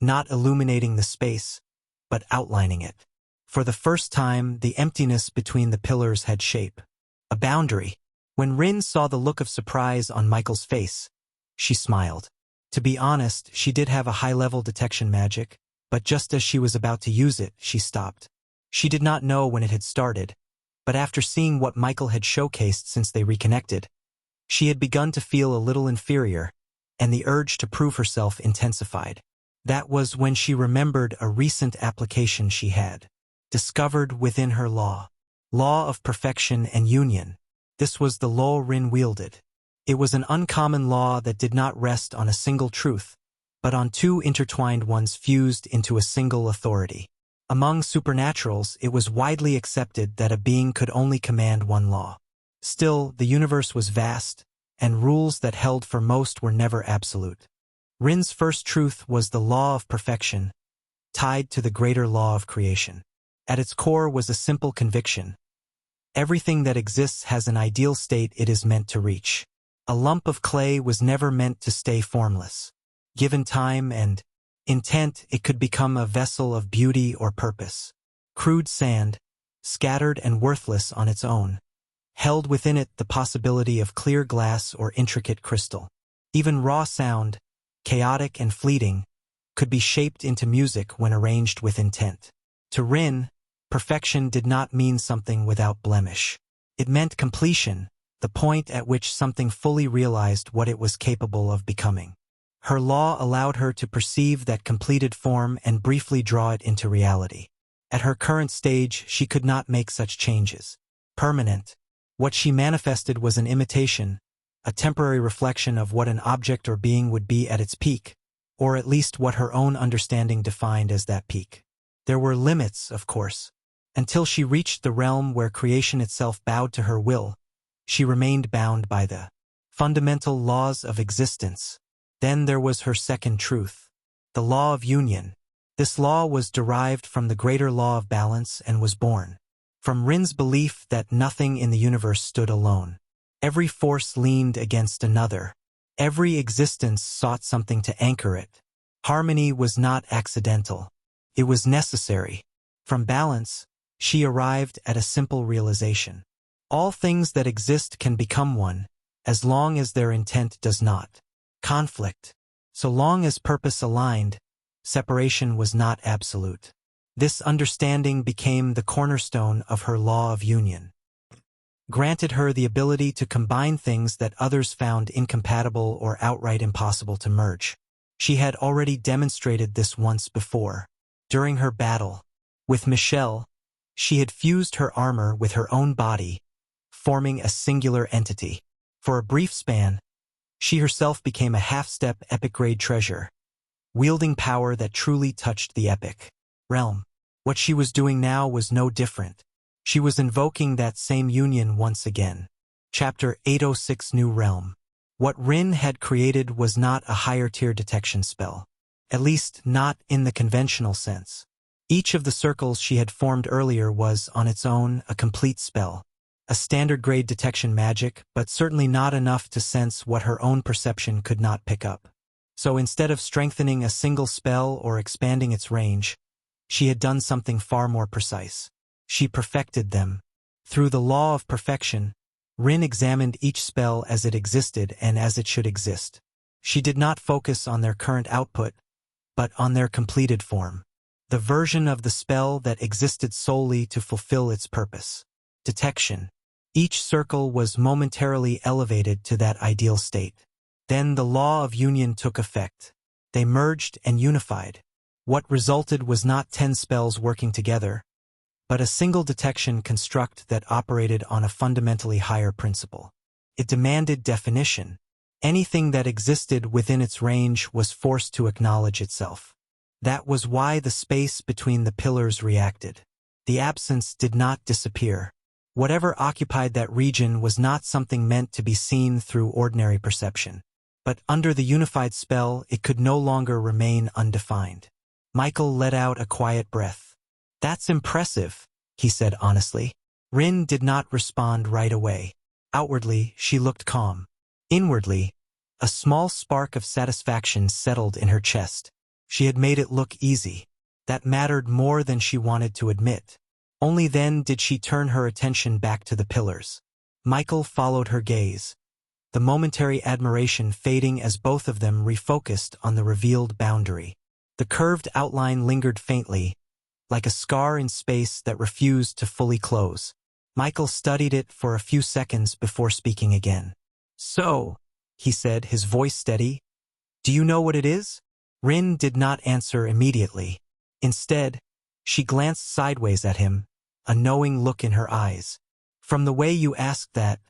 not illuminating the space, but outlining it. For the first time, the emptiness between the pillars had shape. A boundary. When Rin saw the look of surprise on Michael's face, she smiled. To be honest, she did have a high-level detection magic, but just as she was about to use it, she stopped. She did not know when it had started, but after seeing what Michael had showcased since they reconnected, she had begun to feel a little inferior, and the urge to prove herself intensified. That was when she remembered a recent application she had discovered within her law of perfection and union. This was the law Rin wielded. It was an uncommon law that did not rest on a single truth, but on two intertwined ones fused into a single authority. Among supernaturals, it was widely accepted that a being could only command one law. Still, the universe was vast, and rules that held for most were never absolute. Rin's first truth was the law of perfection, tied to the greater law of creation. At its core was a simple conviction. Everything that exists has an ideal state it is meant to reach. A lump of clay was never meant to stay formless. Given time and intent, it could become a vessel of beauty or purpose. Crude sand, scattered and worthless on its own, held within it the possibility of clear glass or intricate crystal. Even raw sound, chaotic and fleeting, could be shaped into music when arranged with intent. To Rin, perfection did not mean something without blemish. It meant completion, the point at which something fully realized what it was capable of becoming. Her law allowed her to perceive that completed form and briefly draw it into reality. At her current stage, she could not make such changes. Permanent. What she manifested was an imitation, a temporary reflection of what an object or being would be at its peak, or at least what her own understanding defined as that peak. There were limits, of course. Until she reached the realm where creation itself bowed to her will, she remained bound by the fundamental laws of existence. Then there was her second truth, the law of union. This law was derived from the greater law of balance and was born from Rin's belief that nothing in the universe stood alone. Every force leaned against another. Every existence sought something to anchor it. Harmony was not accidental. It was necessary. From balance, she arrived at a simple realization. All things that exist can become one, as long as their intent does not. Conflict. So long as purpose aligned, separation was not absolute. This understanding became the cornerstone of her law of union. Granted her the ability to combine things that others found incompatible or outright impossible to merge. She had already demonstrated this once before. During her battle with Michelle, she had fused her armor with her own body, forming a singular entity. For a brief span, she herself became a half-step epic-grade treasure, wielding power that truly touched the epic realm. What she was doing now was no different. She was invoking that same union once again. Chapter 806 New Realm. What Rin had created was not a higher-tier detection spell. At least, not in the conventional sense. Each of the circles she had formed earlier was, on its own, a complete spell. A standard-grade detection magic, but certainly not enough to sense what her own perception could not pick up. So instead of strengthening a single spell or expanding its range, she had done something far more precise. She perfected them. Through the law of perfection, Rin examined each spell as it existed and as it should exist. She did not focus on their current output, but on their completed form. The version of the spell that existed solely to fulfill its purpose. Detection. Each circle was momentarily elevated to that ideal state. Then the law of union took effect. They merged and unified. What resulted was not 10 spells working together, but a single detection construct that operated on a fundamentally higher principle. It demanded definition. Anything that existed within its range was forced to acknowledge itself. That was why the space between the pillars reacted. The absence did not disappear. Whatever occupied that region was not something meant to be seen through ordinary perception. But under the unified spell, it could no longer remain undefined. Michael let out a quiet breath. "That's impressive," he said honestly. Rin did not respond right away. Outwardly, she looked calm. Inwardly, a small spark of satisfaction settled in her chest. She had made it look easy. That mattered more than she wanted to admit. Only then did she turn her attention back to the pillars. Michael followed her gaze, the momentary admiration fading as both of them refocused on the revealed boundary. The curved outline lingered faintly, like a scar in space that refused to fully close. Michael studied it for a few seconds before speaking again. "So," he said, his voice steady, "do you know what it is?" Rin did not answer immediately. Instead, she glanced sideways at him, a knowing look in her eyes. "From the way you asked that,"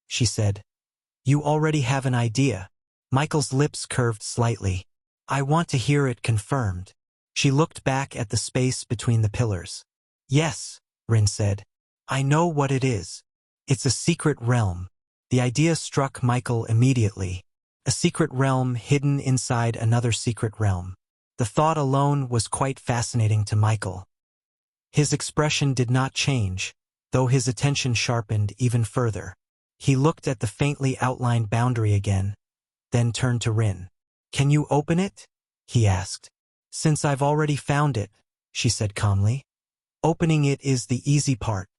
she said, "you already have an idea." Michael's lips curved slightly. "I want to hear it confirmed." She looked back at the space between the pillars. "Yes," Rin said. "I know what it is. It's a secret realm." The idea struck Michael immediately. A secret realm hidden inside another secret realm. The thought alone was quite fascinating to Michael. His expression did not change, though his attention sharpened even further. He looked at the faintly outlined boundary again, then turned to Rin. "Can you open it?" he asked. "Since I've already found it," she said calmly. "Opening it is the easy part."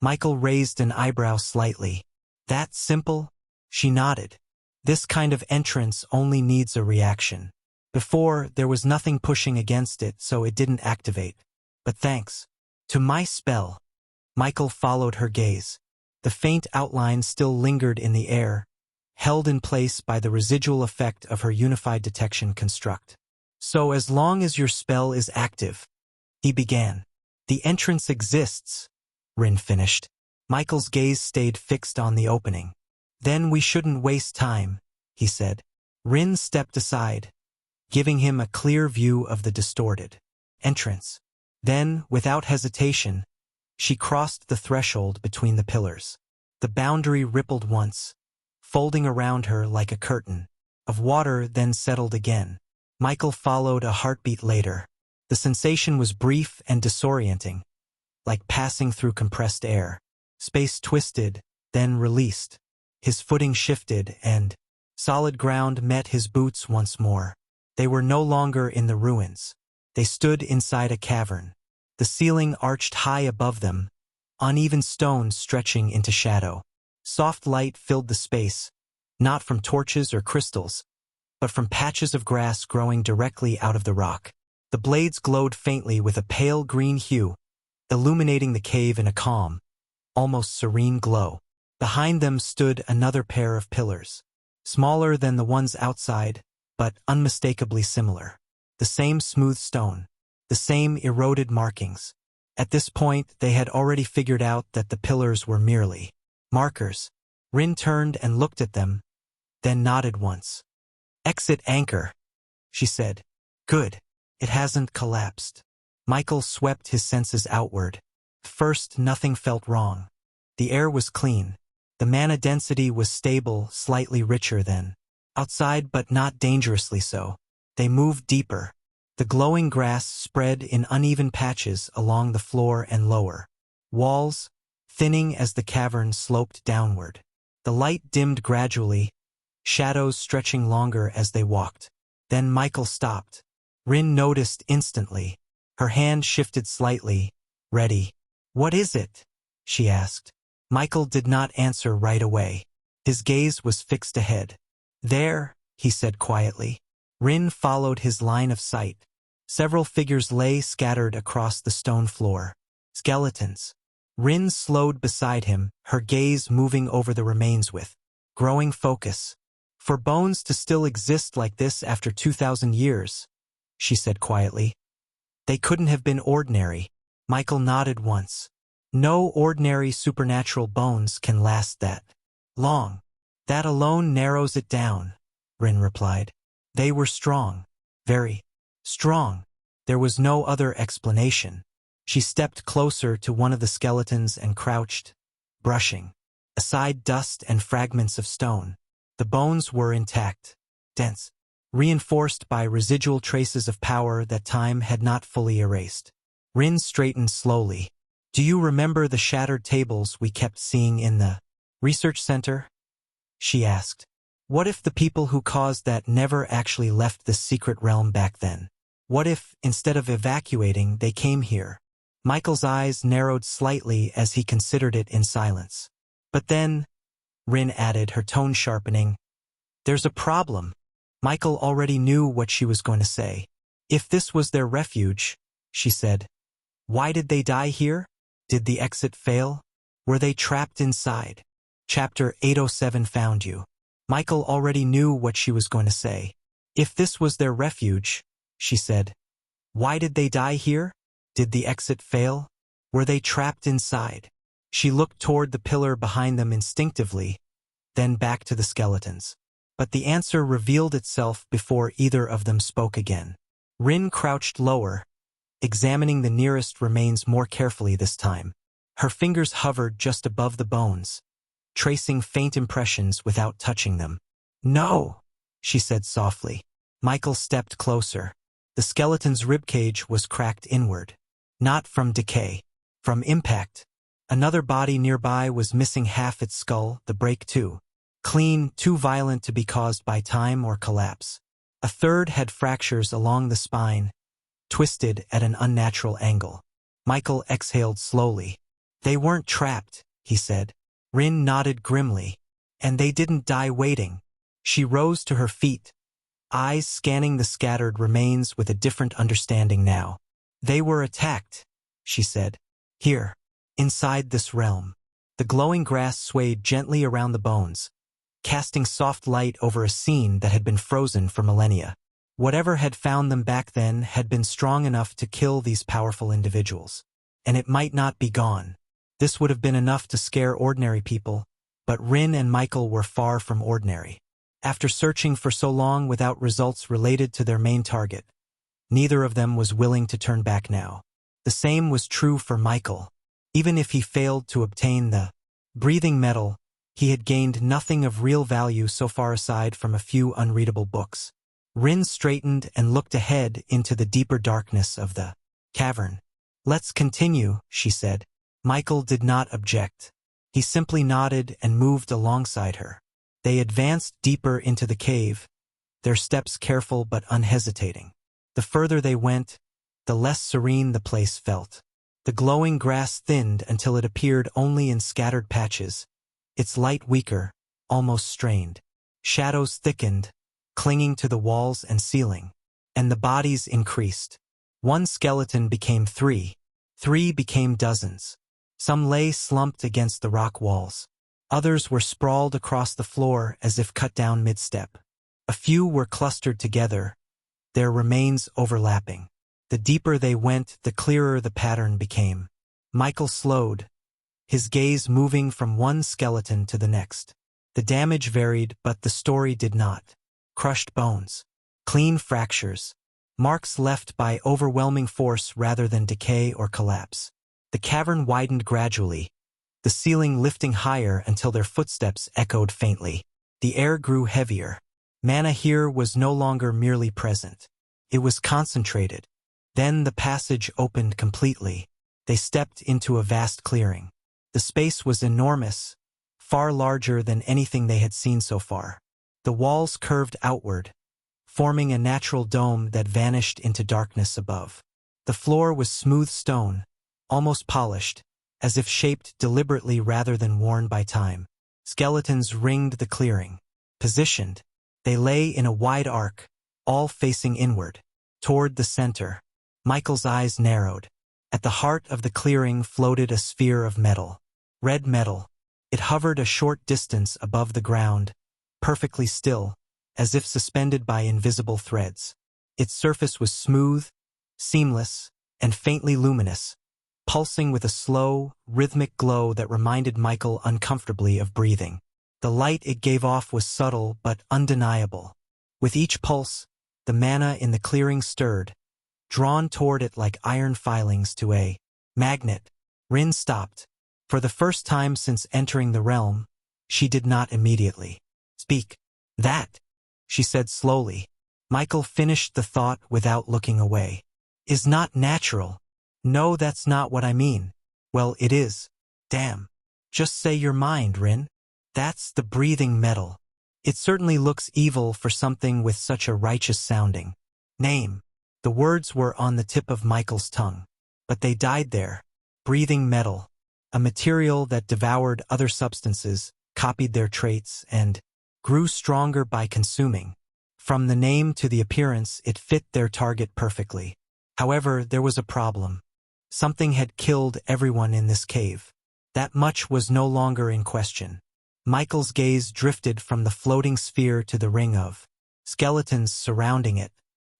Michael raised an eyebrow slightly. "That simple?" She nodded. "This kind of entrance only needs a reaction. Before, there was nothing pushing against it, so it didn't activate. But thanks to my spell." Michael followed her gaze. The faint outline still lingered in the air, held in place by the residual effect of her unified detection construct. "So as long as your spell is active," he began. "The entrance exists," Rin finished. Michael's gaze stayed fixed on the opening. "Then we shouldn't waste time," he said. Rin stepped aside, giving him a clear view of the distorted entrance. Then, without hesitation, she crossed the threshold between the pillars. The boundary rippled once, folding around her like a curtain of water, then settled again. Michael followed a heartbeat later. The sensation was brief and disorienting, like passing through compressed air. Space twisted, then released. His footing shifted, and solid ground met his boots once more. They were no longer in the ruins. They stood inside a cavern. The ceiling arched high above them, uneven stones stretching into shadow. Soft light filled the space, not from torches or crystals, but from patches of grass growing directly out of the rock. The blades glowed faintly with a pale green hue, illuminating the cave in a calm, almost serene glow. Behind them stood another pair of pillars, smaller than the ones outside, but unmistakably similar. The same smooth stone, the same eroded markings. At this point, they had already figured out that the pillars were merely markers. Rin turned and looked at them, then nodded once. "Exit anchor," she said. "Good. It hasn't collapsed." Michael swept his senses outward. First, nothing felt wrong. The air was clean. The mana density was stable, slightly richer than outside, but not dangerously so. They moved deeper. The glowing grass spread in uneven patches along the floor and lower walls, thinning as the cavern sloped downward. The light dimmed gradually, shadows stretching longer as they walked. Then Michael stopped. Rin noticed instantly. Her hand shifted slightly, ready. "What is it?" she asked. Michael did not answer right away. His gaze was fixed ahead. "There," he said quietly. Rin followed his line of sight. Several figures lay scattered across the stone floor. Skeletons. Rin slowed beside him, her gaze moving over the remains with growing focus. "For bones to still exist like this after 2,000 years, she said quietly. "They couldn't have been ordinary." Michael nodded once. "No ordinary supernatural bones can last that long. That alone narrows it down," Rin replied. "They were strong. Very strong. There was no other explanation. She stepped closer to one of the skeletons and crouched, brushing aside dust and fragments of stone. The bones were intact, dense, reinforced by residual traces of power that time had not fully erased. Rin straightened slowly. "Do you remember the shattered tables we kept seeing in the research center?" she asked. "What if the people who caused that never actually left this secret realm back then? What if, instead of evacuating, they came here?" Michael's eyes narrowed slightly as he considered it in silence. "But then," Rin added, her tone sharpening, "there's a problem." Michael already knew what she was going to say. "If this was their refuge," she said, "why did they die here? Did the exit fail? Were they trapped inside?" Chapter 807 Found You. Michael already knew what she was going to say. "If this was their refuge," she said, "why did they die here? Did the exit fail? Were they trapped inside?" She looked toward the pillar behind them instinctively, then back to the skeletons. But the answer revealed itself before either of them spoke again. Rin crouched lower, examining the nearest remains more carefully this time. Her fingers hovered just above the bones, tracing faint impressions without touching them. "No," she said softly. Michael stepped closer. The skeleton's ribcage was cracked inward. Not from decay, from impact. Another body nearby was missing half its skull, the break too. Clean, too violent to be caused by time or collapse. A third had fractures along the spine, twisted at an unnatural angle. Michael exhaled slowly. "They weren't trapped," he said. Rin nodded grimly. "And they didn't die waiting." She rose to her feet, eyes scanning the scattered remains with a different understanding now. "They were attacked," she said. "Here, inside this realm." The glowing grass swayed gently around the bones, casting soft light over a scene that had been frozen for millennia. Whatever had found them back then had been strong enough to kill these powerful individuals. And it might not be gone. This would have been enough to scare ordinary people, but Rin and Michael were far from ordinary. After searching for so long without results related to their main target, neither of them was willing to turn back now. The same was true for Michael. Even if he failed to obtain the breathing metal, he had gained nothing of real value so far aside from a few unreadable books. Rin straightened and looked ahead into the deeper darkness of the cavern. "Let's continue," she said. Michael did not object. He simply nodded and moved alongside her. They advanced deeper into the cave, their steps careful but unhesitating. The further they went, the less serene the place felt. The glowing grass thinned until it appeared only in scattered patches, its light weaker, almost strained. Shadows thickened, clinging to the walls and ceiling, and the bodies increased. One skeleton became three became dozens. Some lay slumped against the rock walls. Others were sprawled across the floor as if cut down mid-step. A few were clustered together, their remains overlapping. The deeper they went, the clearer the pattern became. Michael slowed, his gaze moving from one skeleton to the next. The damage varied, but the story did not. Crushed bones, clean fractures, marks left by overwhelming force rather than decay or collapse. The cavern widened gradually, the ceiling lifting higher until their footsteps echoed faintly. The air grew heavier. Mana here was no longer merely present. It was concentrated. Then the passage opened completely. They stepped into a vast clearing. The space was enormous, far larger than anything they had seen so far. The walls curved outward, forming a natural dome that vanished into darkness above. The floor was smooth stone, almost polished, as if shaped deliberately rather than worn by time. Skeletons ringed the clearing. Positioned, they lay in a wide arc, all facing inward, toward the center. Michael's eyes narrowed. At the heart of the clearing floated a sphere of metal. Red metal. It hovered a short distance above the ground, perfectly still, as if suspended by invisible threads. Its surface was smooth, seamless, and faintly luminous, pulsing with a slow, rhythmic glow that reminded Michael uncomfortably of breathing. The light it gave off was subtle but undeniable. With each pulse, the mana in the clearing stirred, drawn toward it like iron filings to a magnet. Rin stopped. For the first time since entering the realm, she did not immediately speak. That, she said slowly. Michael finished the thought without looking away. Is not natural. No, that's not what I mean. Well, it is. Damn. Just say your mind, Rin. That's the breathing metal. It certainly looks evil for something with such a righteous sounding name. The words were on the tip of Michael's tongue. But they died there. Breathing metal. A material that devoured other substances, copied their traits, and grew stronger by consuming. From the name to the appearance, it fit their target perfectly. However, there was a problem. Something had killed everyone in this cave. That much was no longer in question. Michael's gaze drifted from the floating sphere to the ring of skeletons surrounding it.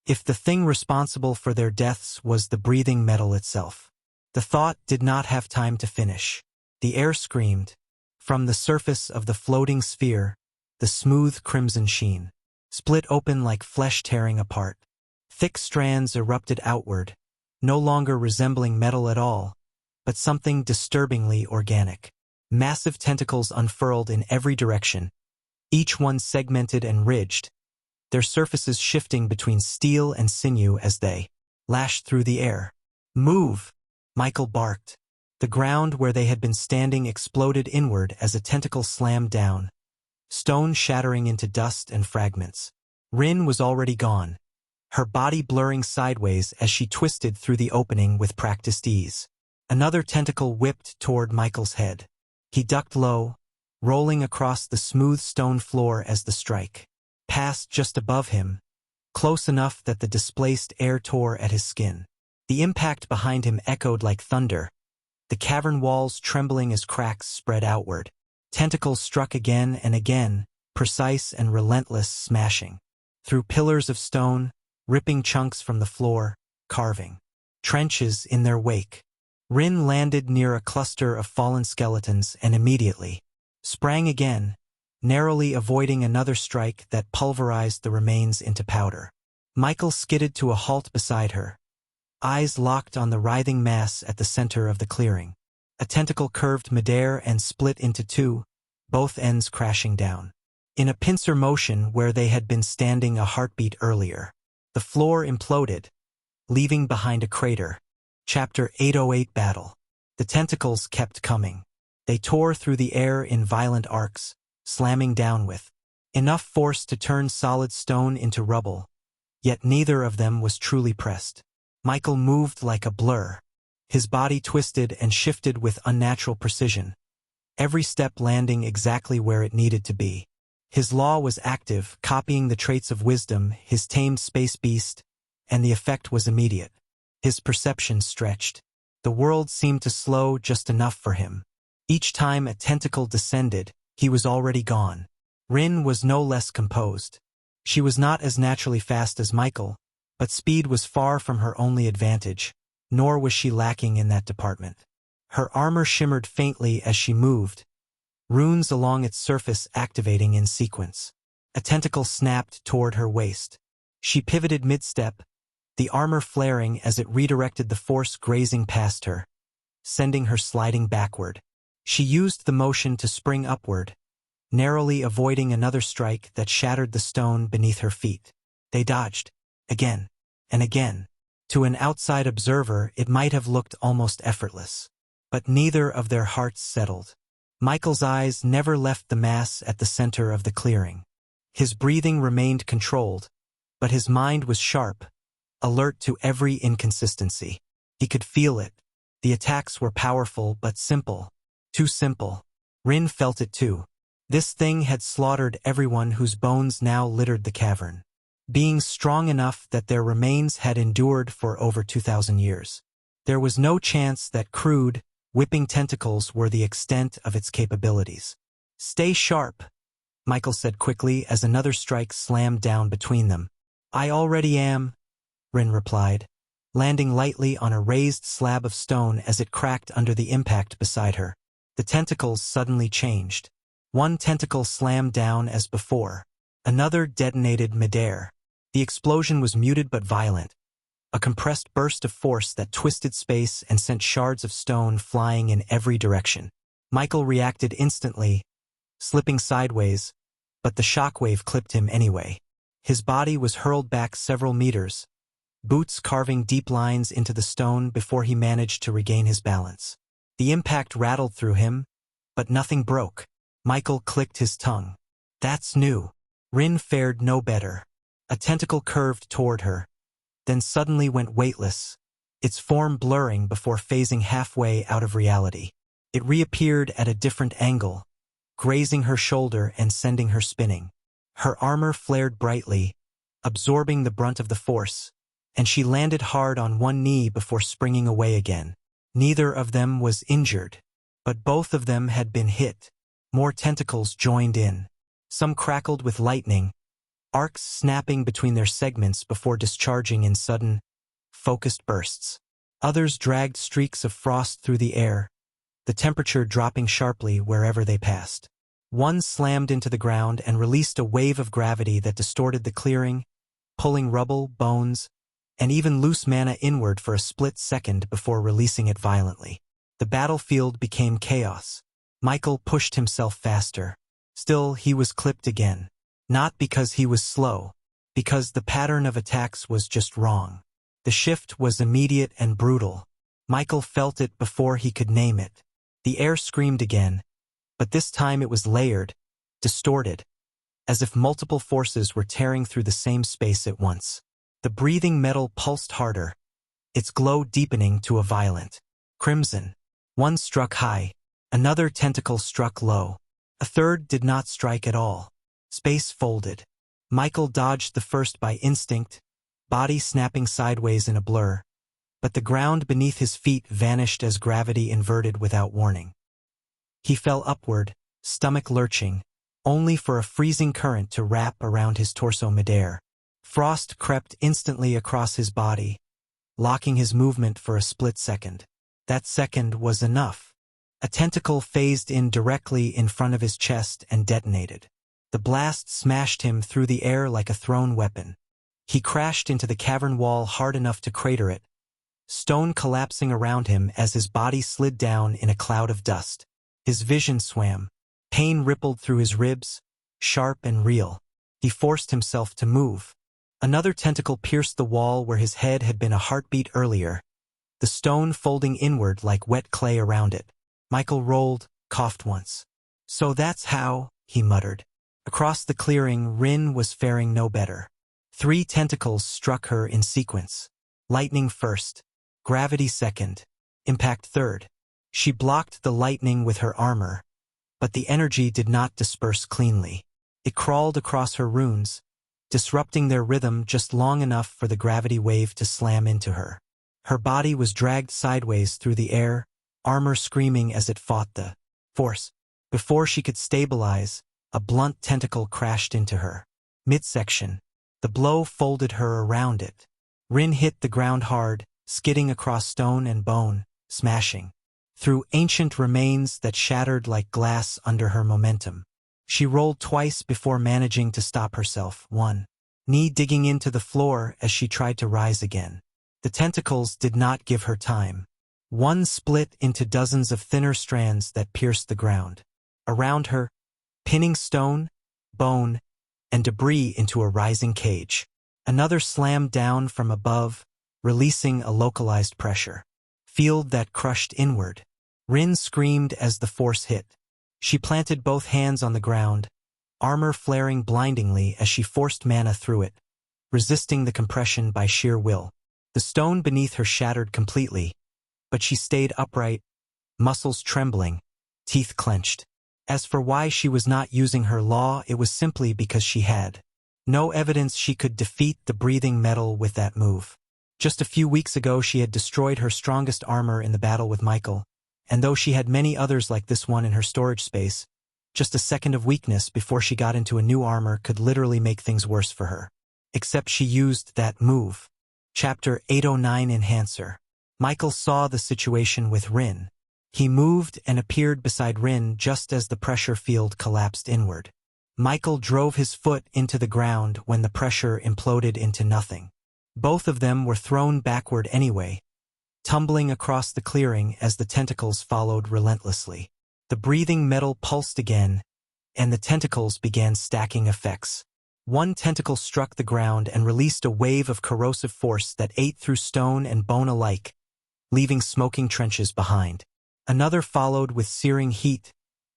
If the thing responsible for their deaths was the breathing metal itself. The thought did not have time to finish. The air screamed. From the surface of the floating sphere, the smooth crimson sheen split open like flesh tearing apart. Thick strands erupted outward, no longer resembling metal at all, but something disturbingly organic. Massive tentacles unfurled in every direction, each one segmented and ridged, their surfaces shifting between steel and sinew as they lashed through the air. Move! Michael barked. The ground where they had been standing exploded inward as a tentacle slammed down, stone shattering into dust and fragments. Rin was already gone, her body blurring sideways as she twisted through the opening with practiced ease. Another tentacle whipped toward Michael's head. He ducked low, rolling across the smooth stone floor as the strike passed just above him, close enough that the displaced air tore at his skin. The impact behind him echoed like thunder, the cavern walls trembling as cracks spread outward. Tentacles struck again and again, precise and relentless, smashing through pillars of stone, ripping chunks from the floor, carving trenches in their wake. Rin landed near a cluster of fallen skeletons and immediately sprang again, narrowly avoiding another strike that pulverized the remains into powder. Michael skidded to a halt beside her, eyes locked on the writhing mass at the center of the clearing. A tentacle curved midair and split into two, both ends crashing down. In a pincer motion where they had been standing a heartbeat earlier, the floor imploded, leaving behind a crater. Chapter 808 Battle. The tentacles kept coming. They tore through the air in violent arcs, slamming down with enough force to turn solid stone into rubble, yet neither of them was truly pressed. Michael moved like a blur. His body twisted and shifted with unnatural precision, every step landing exactly where it needed to be. His law was active, copying the traits of wisdom, his tamed space beast, and the effect was immediate. His perception stretched. The world seemed to slow just enough for him. Each time a tentacle descended, he was already gone. Rin was no less composed. She was not as naturally fast as Michael, but speed was far from her only advantage, nor was she lacking in that department. Her armor shimmered faintly as she moved, runes along its surface activating in sequence. A tentacle snapped toward her waist. She pivoted mid-step, the armor flaring as it redirected the force grazing past her, sending her sliding backward. She used the motion to spring upward, narrowly avoiding another strike that shattered the stone beneath her feet. They dodged, again and again. To an outside observer, it might have looked almost effortless. But neither of their hearts settled. Michael's eyes never left the mass at the center of the clearing. His breathing remained controlled, but his mind was sharp, alert to every inconsistency. He could feel it. The attacks were powerful but simple. Too simple. Rin felt it too. This thing had slaughtered everyone whose bones now littered the cavern, being strong enough that their remains had endured for over 2,000 years. There was no chance that crude, whipping tentacles were the extent of its capabilities. "Stay sharp," Michael said quickly as another strike slammed down between them. "I already am," Rin replied, landing lightly on a raised slab of stone as it cracked under the impact beside her. The tentacles suddenly changed. One tentacle slammed down as before. Another detonated midair. The explosion was muted but violent, a compressed burst of force that twisted space and sent shards of stone flying in every direction. Michael reacted instantly, slipping sideways, but the shockwave clipped him anyway. His body was hurled back several meters, boots carving deep lines into the stone before he managed to regain his balance. The impact rattled through him, but nothing broke. Michael clicked his tongue. That's new. Rin fared no better. A tentacle curved toward her, then suddenly went weightless, its form blurring before phasing halfway out of reality. It reappeared at a different angle, grazing her shoulder and sending her spinning. Her armor flared brightly, absorbing the brunt of the force, and she landed hard on one knee before springing away again. Neither of them was injured, but both of them had been hit. More tentacles joined in. Some crackled with lightning, arcs snapping between their segments before discharging in sudden, focused bursts. Others dragged streaks of frost through the air, the temperature dropping sharply wherever they passed. One slammed into the ground and released a wave of gravity that distorted the clearing, pulling rubble, bones, and even loose mana inward for a split second before releasing it violently. The battlefield became chaos. Michael pushed himself faster. Still, he was clipped again. Not because he was slow, because the pattern of attacks was just wrong. The shift was immediate and brutal. Michael felt it before he could name it. The air screamed again, but this time it was layered, distorted, as if multiple forces were tearing through the same space at once. The breathing metal pulsed harder, its glow deepening to a violent crimson. One struck high, another tentacle struck low. A third did not strike at all. Space folded. Michael dodged the first by instinct, body snapping sideways in a blur, but the ground beneath his feet vanished as gravity inverted without warning. He fell upward, stomach lurching, only for a freezing current to wrap around his torso midair. Frost crept instantly across his body, locking his movement for a split second. That second was enough. A tentacle phased in directly in front of his chest and detonated. The blast smashed him through the air like a thrown weapon. He crashed into the cavern wall hard enough to crater it, stone collapsing around him as his body slid down in a cloud of dust. His vision swam. Pain rippled through his ribs, sharp and real. He forced himself to move. Another tentacle pierced the wall where his head had been a heartbeat earlier, the stone folding inward like wet clay around it. Michael rolled, coughed once. So that's how, he muttered. Across the clearing, Rin was faring no better. 3 tentacles struck her in sequence. Lightning first, gravity second, impact third. She blocked the lightning with her armor, but the energy did not disperse cleanly. It crawled across her runes, disrupting their rhythm just long enough for the gravity wave to slam into her. Her body was dragged sideways through the air, armor screaming as it fought the force. Before she could stabilize, a blunt tentacle crashed into her midsection. The blow folded her around it. Rin hit the ground hard, skidding across stone and bone, smashing through ancient remains that shattered like glass under her momentum. She rolled twice before managing to stop herself, one knee digging into the floor as she tried to rise again. The tentacles did not give her time. One split into dozens of thinner strands that pierced the ground. Around her, pinning stone, bone, and debris into a rising cage. Another slammed down from above, releasing a localized pressure field that crushed inward. Rin screamed as the force hit. She planted both hands on the ground, armor flaring blindingly as she forced mana through it, resisting the compression by sheer will. The stone beneath her shattered completely, but she stayed upright, muscles trembling, teeth clenched. As for why she was not using her law, it was simply because she had no evidence she could defeat the breathing metal with that move. Just a few weeks ago she had destroyed her strongest armor in the battle with Michael, and though she had many others like this one in her storage space, just a second of weakness before she got into a new armor could literally make things worse for her. Except she used that move. Chapter 809 Enhancer. Michael saw the situation with Rin. He moved and appeared beside Rin just as the pressure field collapsed inward. Michael drove his foot into the ground when the pressure imploded into nothing. Both of them were thrown backward anyway, tumbling across the clearing as the tentacles followed relentlessly. The breathing metal pulsed again, and the tentacles began stacking effects. One tentacle struck the ground and released a wave of corrosive force that ate through stone and bone alike, leaving smoking trenches behind. Another followed with searing heat,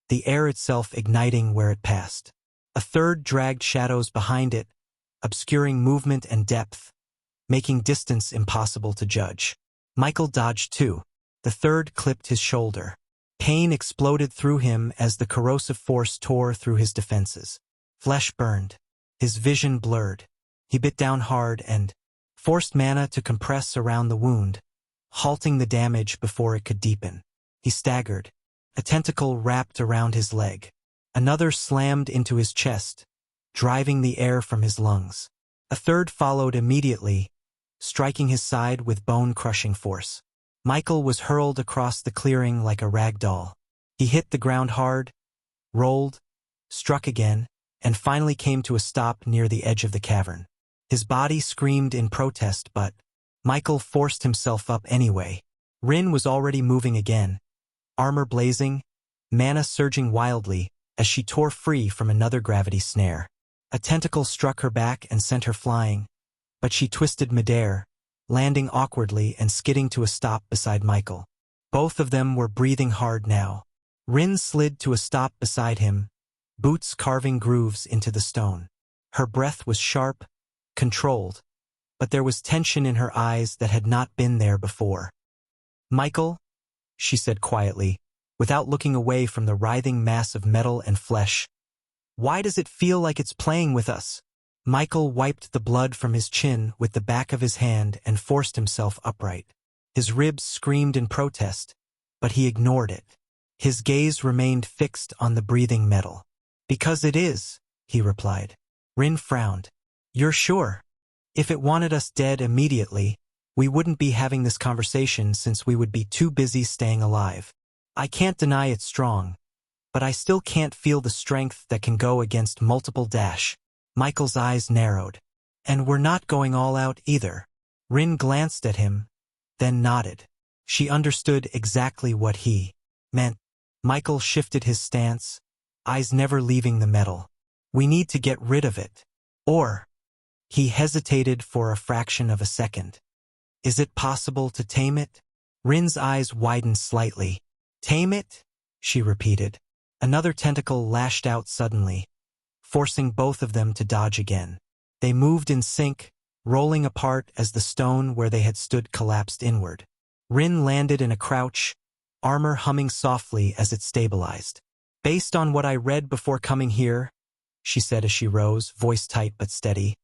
the air itself igniting where it passed. A third dragged shadows behind it, obscuring movement and depth, making distance impossible to judge. Michael dodged too. The third clipped his shoulder. Pain exploded through him as the corrosive force tore through his defenses. Flesh burned. His vision blurred. He bit down hard and forced mana to compress around the wound, halting the damage before it could deepen. He staggered. A tentacle wrapped around his leg. Another slammed into his chest, driving the air from his lungs. A third followed immediately, striking his side with bone-crushing force. Michael was hurled across the clearing like a rag doll. He hit the ground hard, rolled, struck again, and finally came to a stop near the edge of the cavern. His body screamed in protest, but Michael forced himself up anyway. Rin was already moving again, armor blazing, mana surging wildly as she tore free from another gravity snare. A tentacle struck her back and sent her flying, but she twisted midair, landing awkwardly and skidding to a stop beside Michael. Both of them were breathing hard now. Rin slid to a stop beside him, boots carving grooves into the stone. Her breath was sharp, controlled, but there was tension in her eyes that had not been there before. "Michael," she said quietly, without looking away from the writhing mass of metal and flesh, "why does it feel like it's playing with us?" Michael wiped the blood from his chin with the back of his hand and forced himself upright. His ribs screamed in protest, but he ignored it. His gaze remained fixed on the breathing metal. "Because it is," he replied. Rin frowned. "You're sure? If it wanted us dead immediately, we wouldn't be having this conversation since we would be too busy staying alive. I can't deny it's strong, but I still can't feel the strength that can go against multiple dash." Michael's eyes narrowed. "And we're not going all out either." Rin glanced at him, then nodded. She understood exactly what he meant. Michael shifted his stance, eyes never leaving the metal. "We need to get rid of it. Or..." He hesitated for a fraction of a second. "Is it possible to tame it?" Rin's eyes widened slightly. "Tame it?" she repeated. Another tentacle lashed out suddenly, forcing both of them to dodge again. They moved in sync, rolling apart as the stone where they had stood collapsed inward. Rin landed in a crouch, armor humming softly as it stabilized. "Based on what I read before coming here," she said as she rose, voice tight but steady,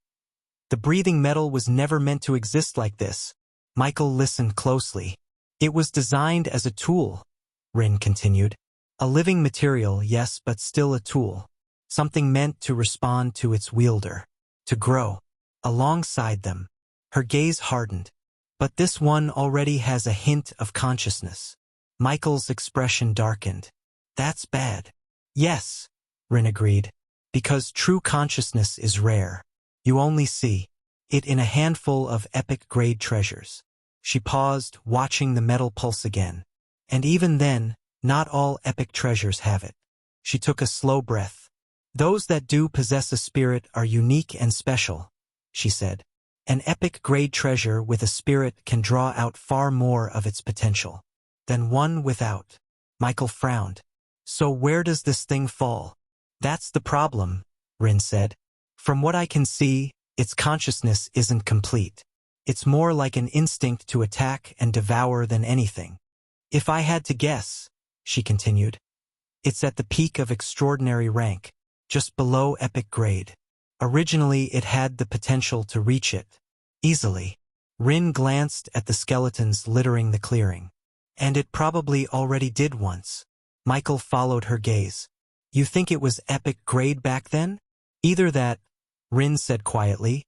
"the breathing metal was never meant to exist like this." Michael listened closely. "It was designed as a tool," Rin continued. "A living material, yes, but still a tool. Something meant to respond to its wielder, to grow alongside them." Her gaze hardened. "But this one already has a hint of consciousness." Michael's expression darkened. "That's bad." "Yes," Rin agreed, "because true consciousness is rare. You only see it in a handful of epic-grade treasures." She paused, watching the metal pulse again. "And even then, not all epic treasures have it." She took a slow breath. "Those that do possess a spirit are unique and special," she said. "An epic-grade treasure with a spirit can draw out far more of its potential than one without." Michael frowned. "So where does this thing fall?" "That's the problem," Rin said. "From what I can see, its consciousness isn't complete. It's more like an instinct to attack and devour than anything. If I had to guess," she continued, "it's at the peak of extraordinary rank, just below epic grade. Originally, it had the potential to reach it easily." Rin glanced at the skeletons littering the clearing. "And it probably already did once." Michael followed her gaze. "You think it was epic grade back then?" "Either that," Rin said quietly,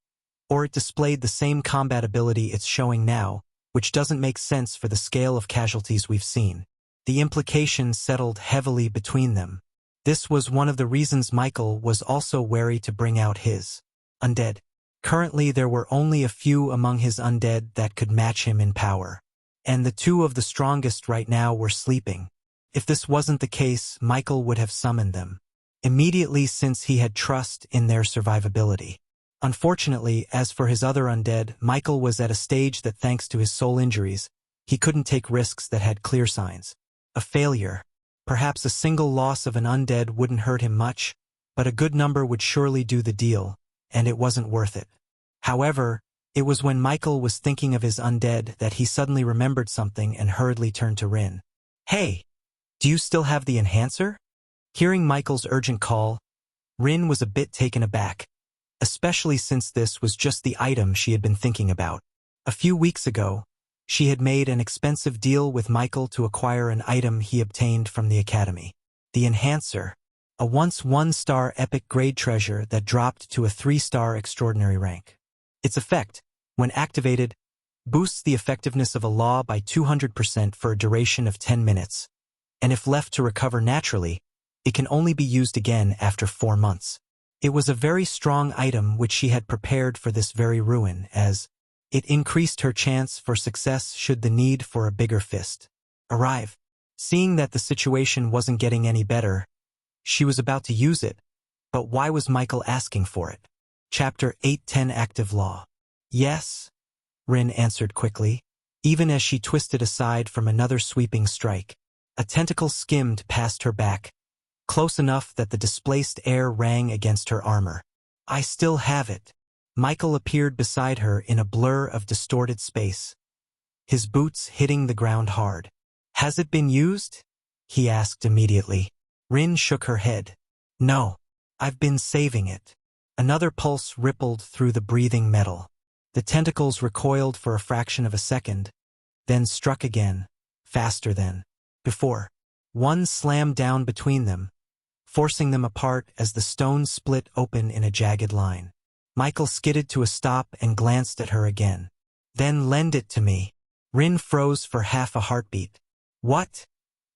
"or it displayed the same combat ability it's showing now, which doesn't make sense for the scale of casualties we've seen." The implication settled heavily between them. This was one of the reasons Michael was also wary to bring out his undead Currently there were only a few among his undead that could match him in power. And the two of the strongest right now were sleeping. If this wasn't the case, Michael would have summoned them immediately, since he had trust in their survivability. Unfortunately, as for his other undead, Michael was at a stage that, thanks to his soul injuries, he couldn't take risks that had clear signs. A failure. Perhaps a single loss of an undead wouldn't hurt him much, but a good number would surely do the deal, and it wasn't worth it. However, it was when Michael was thinking of his undead that he suddenly remembered something and hurriedly turned to Rin. "Hey, do you still have the enhancer?" Hearing Michael's urgent call, Rin was a bit taken aback, especially since this was just the item she had been thinking about. A few weeks ago, she had made an expensive deal with Michael to acquire an item he obtained from the academy. The enhancer, a once 1-star epic grade treasure that dropped to a 3-star extraordinary rank. Its effect, when activated, boosts the effectiveness of a law by 200% for a duration of 10 minutes, and if left to recover naturally, it can only be used again after 4 months. It was a very strong item which she had prepared for this very ruin, as it increased her chance for success should the need for a bigger fist arrive. Seeing that the situation wasn't getting any better, she was about to use it, but why was Michael asking for it? Chapter 8:10 Active Law. "Yes," Rin answered quickly, even as she twisted aside from another sweeping strike. A tentacle skimmed past her back, close enough that the displaced air rang against her armor. "I still have it." Michael appeared beside her in a blur of distorted space, his boots hitting the ground hard. "Has it been used?" he asked immediately. Rin shook her head. "No, I've been saving it." Another pulse rippled through the breathing metal. The tentacles recoiled for a fraction of a second, then struck again, faster than before. One slammed down between them, forcing them apart as the stone split open in a jagged line. Michael skidded to a stop and glanced at her again. "Then lend it to me." Rin froze for half a heartbeat. "What?"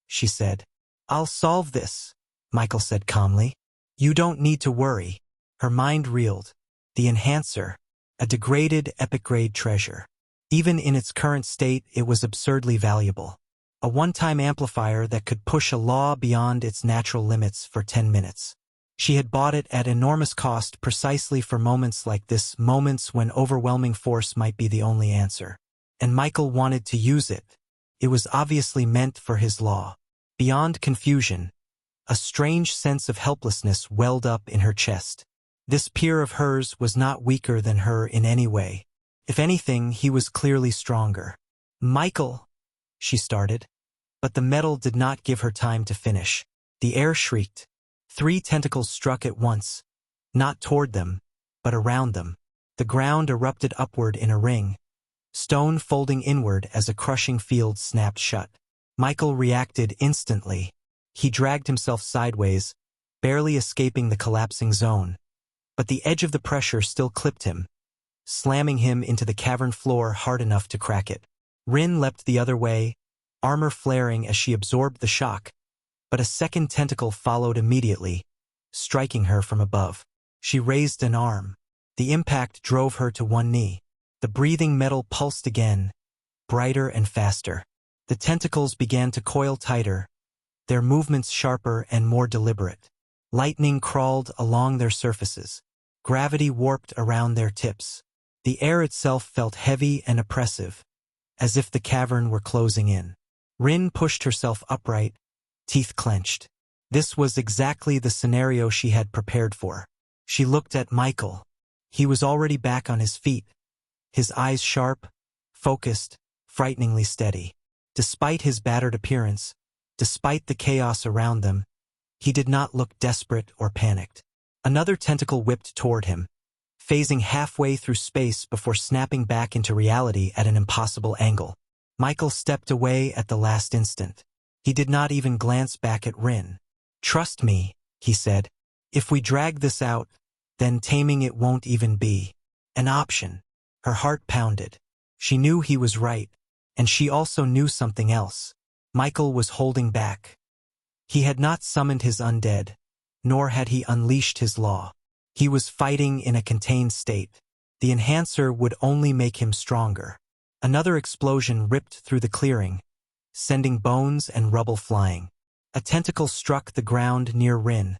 she said. "I'll solve this," Michael said calmly. "You don't need to worry." Her mind reeled. The enhancer, a degraded epic grade treasure. Even in its current state, it was absurdly valuable. A one-time amplifier that could push a law beyond its natural limits for 10 minutes. She had bought it at enormous cost precisely for moments like this, moments when overwhelming force might be the only answer. And Michael wanted to use it. It was obviously meant for his law. Beyond confusion, a strange sense of helplessness welled up in her chest. This peer of hers was not weaker than her in any way. If anything, he was clearly stronger. "Michael," she started, but the metal did not give her time to finish. The air shrieked. 3 tentacles struck at once, not toward them, but around them. The ground erupted upward in a ring, stone folding inward as a crushing field snapped shut. Michael reacted instantly. He dragged himself sideways, barely escaping the collapsing zone. But the edge of the pressure still clipped him, slamming him into the cavern floor hard enough to crack it. Rin leapt the other way, armor flaring as she absorbed the shock, but a second tentacle followed immediately, striking her from above. She raised an arm. The impact drove her to one knee. The breathing metal pulsed again, brighter and faster. The tentacles began to coil tighter, their movements sharper and more deliberate. Lightning crawled along their surfaces. Gravity warped around their tips. The air itself felt heavy and oppressive, as if the cavern were closing in. Rin pushed herself upright, teeth clenched. This was exactly the scenario she had prepared for. She looked at Michael. He was already back on his feet, his eyes sharp, focused, frighteningly steady. Despite his battered appearance, despite the chaos around them, he did not look desperate or panicked. Another tentacle whipped toward him, phasing halfway through space before snapping back into reality at an impossible angle. Michael stepped away at the last instant. He did not even glance back at Rin. "Trust me," he said. "If we drag this out, then taming it won't even be an option." Her heart pounded. She knew he was right, and she also knew something else. Michael was holding back. He had not summoned his undead, nor had he unleashed his law. He was fighting in a contained state. The enhancer would only make him stronger. Another explosion ripped through the clearing, sending bones and rubble flying. A tentacle struck the ground near Rin,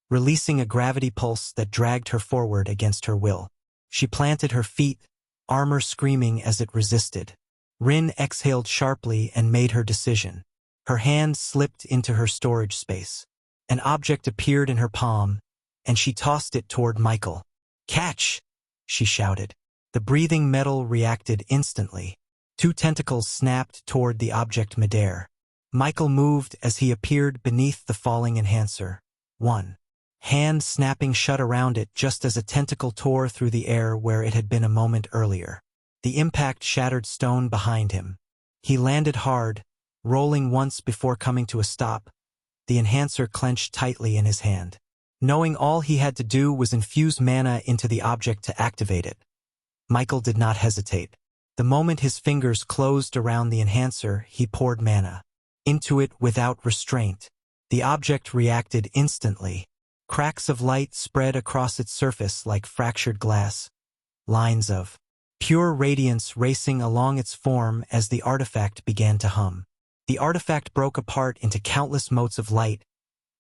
releasing a gravity pulse that dragged her forward against her will. She planted her feet, armor screaming as it resisted. Rin exhaled sharply and made her decision. Her hand slipped into her storage space. An object appeared in her palm, and she tossed it toward Michael. "Catch!" she shouted. The breathing metal reacted instantly. Two tentacles snapped toward the object midair. Michael moved as he appeared beneath the falling enhancer. One hand snapping shut around it just as a tentacle tore through the air where it had been a moment earlier. The impact shattered stone behind him. He landed hard, rolling once before coming to a stop, the enhancer clenched tightly in his hand. Knowing all he had to do was infuse mana into the object to activate it, Michael did not hesitate. The moment his fingers closed around the enhancer, he poured mana into it without restraint. The object reacted instantly. Cracks of light spread across its surface like fractured glass, lines of pure radiance racing along its form as the artifact began to hum. The artifact broke apart into countless motes of light,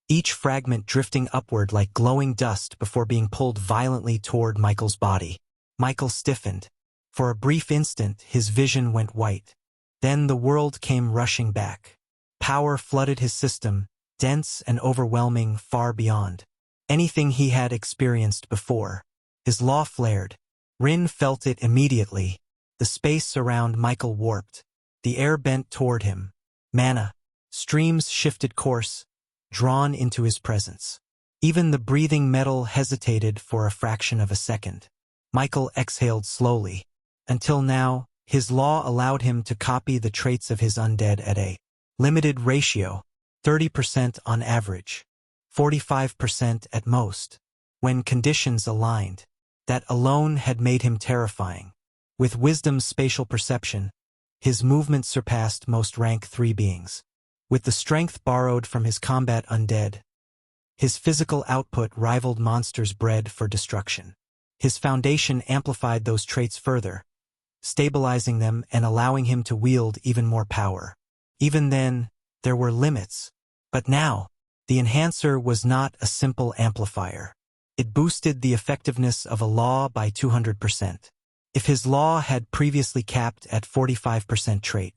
each fragment drifting upward like glowing dust before being pulled violently toward Michael's body. Michael stiffened. For a brief instant, his vision went white. Then the world came rushing back. Power flooded his system, dense and overwhelming, far beyond anything he had experienced before. His law flared. Rin felt it immediately. The space around Michael warped. The air bent toward him. Mana streams shifted course, drawn into his presence. Even the breathing metal hesitated for a fraction of a second. Michael exhaled slowly. Until now, his law allowed him to copy the traits of his undead at a limited ratio, 30% on average, 45% at most. When conditions aligned, that alone had made him terrifying. With wisdom's spatial perception, his movement surpassed most rank 3 beings. With the strength borrowed from his combat undead, his physical output rivaled monsters bred for destruction. His foundation amplified those traits further, stabilizing them and allowing him to wield even more power. Even then, there were limits. But now, the enhancer was not a simple amplifier. It boosted the effectiveness of a law by 200%. If his law had previously capped at 45% trait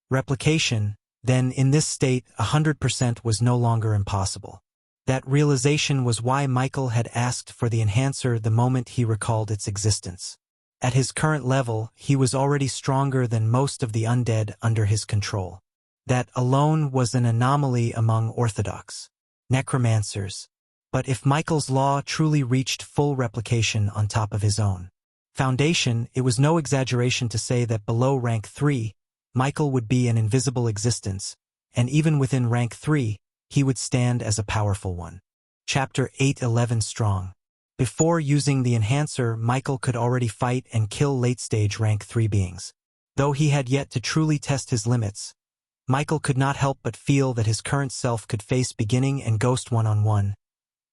replication, then in this state 100% was no longer impossible. That realization was why Michael had asked for the enhancer the moment he recalled its existence. At his current level, he was already stronger than most of the undead under his control. That alone was an anomaly among orthodox necromancers. But if Michael's law truly reached full replication on top of his own foundation, it was no exaggeration to say that below rank 3, Michael would be an invisible existence, and even within rank 3, he would stand as a powerful one. Chapter 8:11 Strong. Before using the enhancer, Michael could already fight and kill late-stage rank 3 beings. Though he had yet to truly test his limits, Michael could not help but feel that his current self could face beginning and ghost one-on-one,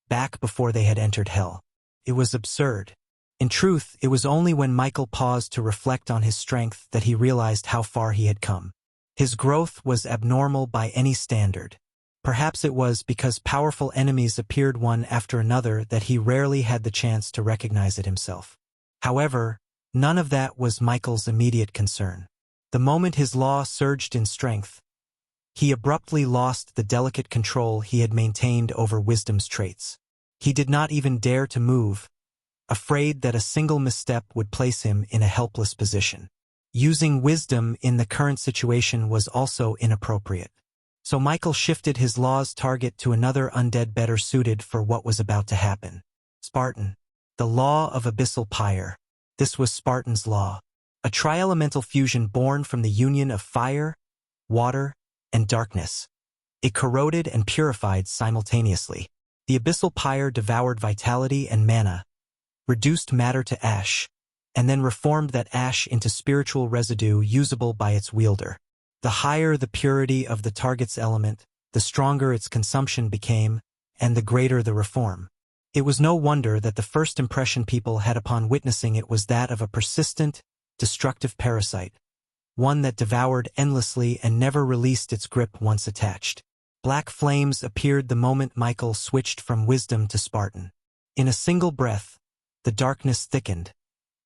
back before they had entered hell. It was absurd. In truth, it was only when Michael paused to reflect on his strength that he realized how far he had come. His growth was abnormal by any standard. Perhaps it was because powerful enemies appeared one after another that he rarely had the chance to recognize it himself. However, none of that was Michael's immediate concern. The moment his law surged in strength, he abruptly lost the delicate control he had maintained over wisdom's traits. He did not even dare to move, afraid that a single misstep would place him in a helpless position. Using wisdom in the current situation was also inappropriate. So Michael shifted his law's target to another undead better suited for what was about to happen. Spartan. The Law of Abyssal Pyre. This was Spartan's law. A tri-elemental fusion born from the union of fire, water, and darkness. It corroded and purified simultaneously. The Abyssal Pyre devoured vitality and mana, reduced matter to ash, and then reformed that ash into spiritual residue usable by its wielder. The higher the purity of the target's element, the stronger its consumption became, and the greater the reform. It was no wonder that the first impression people had upon witnessing it was that of a persistent, destructive parasite, one that devoured endlessly and never released its grip once attached. Black flames appeared the moment Michael switched from wisdom to Spartan. In a single breath, the darkness thickened,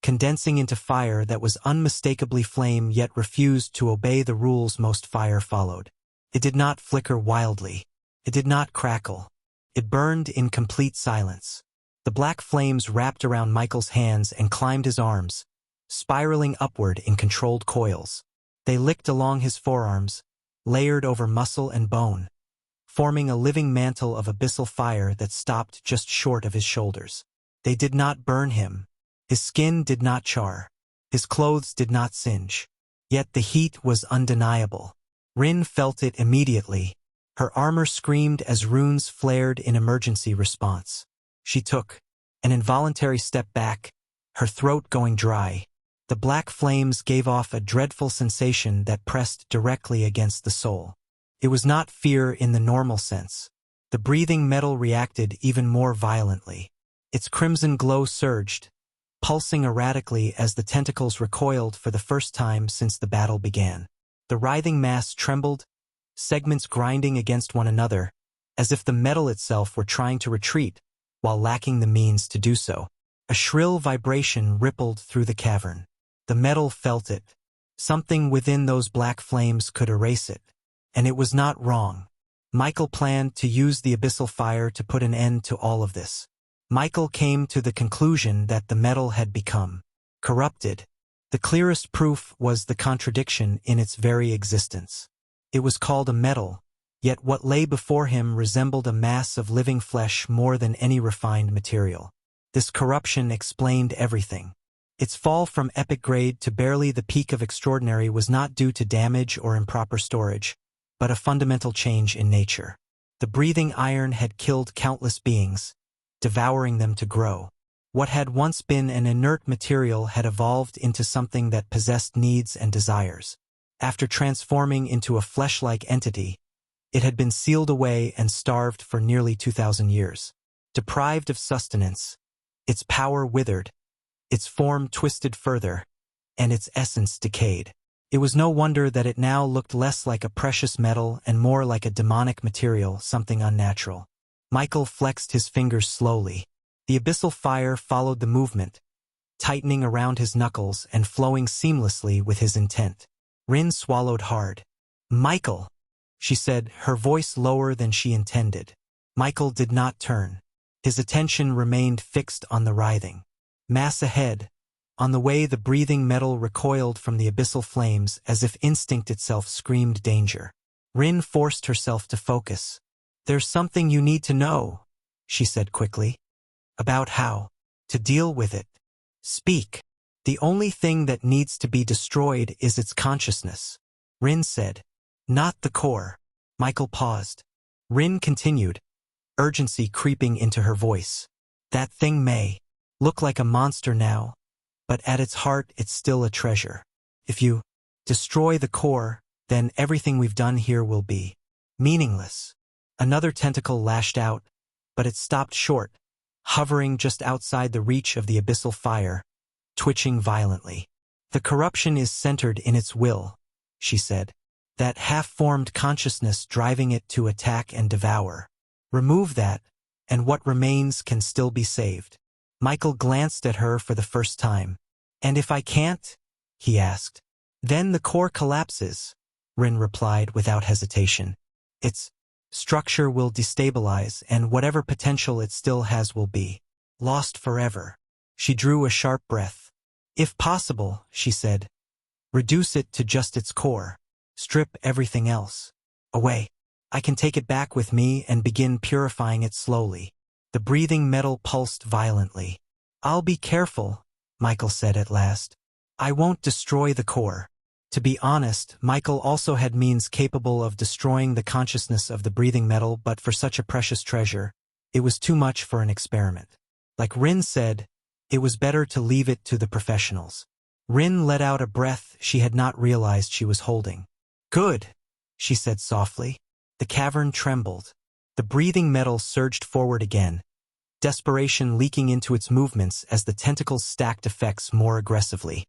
condensing into fire that was unmistakably flame yet refused to obey the rules most fire followed. It did not flicker wildly. It did not crackle. It burned in complete silence. The black flames wrapped around Michael's hands and climbed his arms, spiraling upward in controlled coils. They licked along his forearms, layered over muscle and bone, forming a living mantle of abyssal fire that stopped just short of his shoulders. They did not burn him. His skin did not char. His clothes did not singe. Yet the heat was undeniable. Rin felt it immediately. Her armor screamed as runes flared in emergency response. She took an involuntary step back, her throat going dry. The black flames gave off a dreadful sensation that pressed directly against the soul. It was not fear in the normal sense. The breathing metal reacted even more violently. Its crimson glow surged, pulsing erratically as the tentacles recoiled for the first time since the battle began. The writhing mass trembled, segments grinding against one another, as if the metal itself were trying to retreat, while lacking the means to do so. A shrill vibration rippled through the cavern. The metal felt it. Something within those black flames could erase it. And it was not wrong. Michael planned to use the abyssal fire to put an end to all of this. Michael came to the conclusion that the metal had become corrupted. The clearest proof was the contradiction in its very existence. It was called a metal, yet what lay before him resembled a mass of living flesh more than any refined material. This corruption explained everything. Its fall from epic grade to barely the peak of extraordinary was not due to damage or improper storage, but a fundamental change in nature. The breathing iron had killed countless beings, devouring them to grow. What had once been an inert material had evolved into something that possessed needs and desires. After transforming into a flesh-like entity, it had been sealed away and starved for nearly 2,000 years. Deprived of sustenance, its power withered, its form twisted further, and its essence decayed. It was no wonder that it now looked less like a precious metal and more like a demonic material, something unnatural. Michael flexed his fingers slowly. The abyssal fire followed the movement, tightening around his knuckles and flowing seamlessly with his intent. Rin swallowed hard. "Michael," she said, her voice lower than she intended. Michael did not turn. His attention remained fixed on the writhing mass ahead. On the way, the breathing metal recoiled from the abyssal flames as if instinct itself screamed danger. Rin forced herself to focus. "There's something you need to know," she said quickly. "About how to deal with it. Speak." "The only thing that needs to be destroyed is its consciousness," Rin said. "Not the core." Michael paused. Rin continued, urgency creeping into her voice. "That thing may look like a monster now, but at its heart it's still a treasure. If you destroy the core, then everything we've done here will be meaningless." Another tentacle lashed out, but it stopped short, hovering just outside the reach of the abyssal fire, twitching violently. "The corruption is centered in its will," she said. "That half-formed consciousness driving it to attack and devour. Remove that, and what remains can still be saved." Michael glanced at her for the first time. "And if I can't?" he asked. "Then the core collapses," Rin replied without hesitation. "Its structure will destabilize, and whatever potential it still has will be lost forever." She drew a sharp breath. "If possible," she said, "reduce it to just its core. Strip everything else away. I can take it back with me and begin purifying it slowly." The breathing metal pulsed violently. "I'll be careful," Michael said at last. "I won't destroy the core." To be honest, Michael also had means capable of destroying the consciousness of the breathing metal, but for such a precious treasure, it was too much for an experiment. Like Rin said, it was better to leave it to the professionals. Rin let out a breath she had not realized she was holding. "Good," she said softly. The cavern trembled. The breathing metal surged forward again, desperation leaking into its movements as the tentacles stacked effects more aggressively.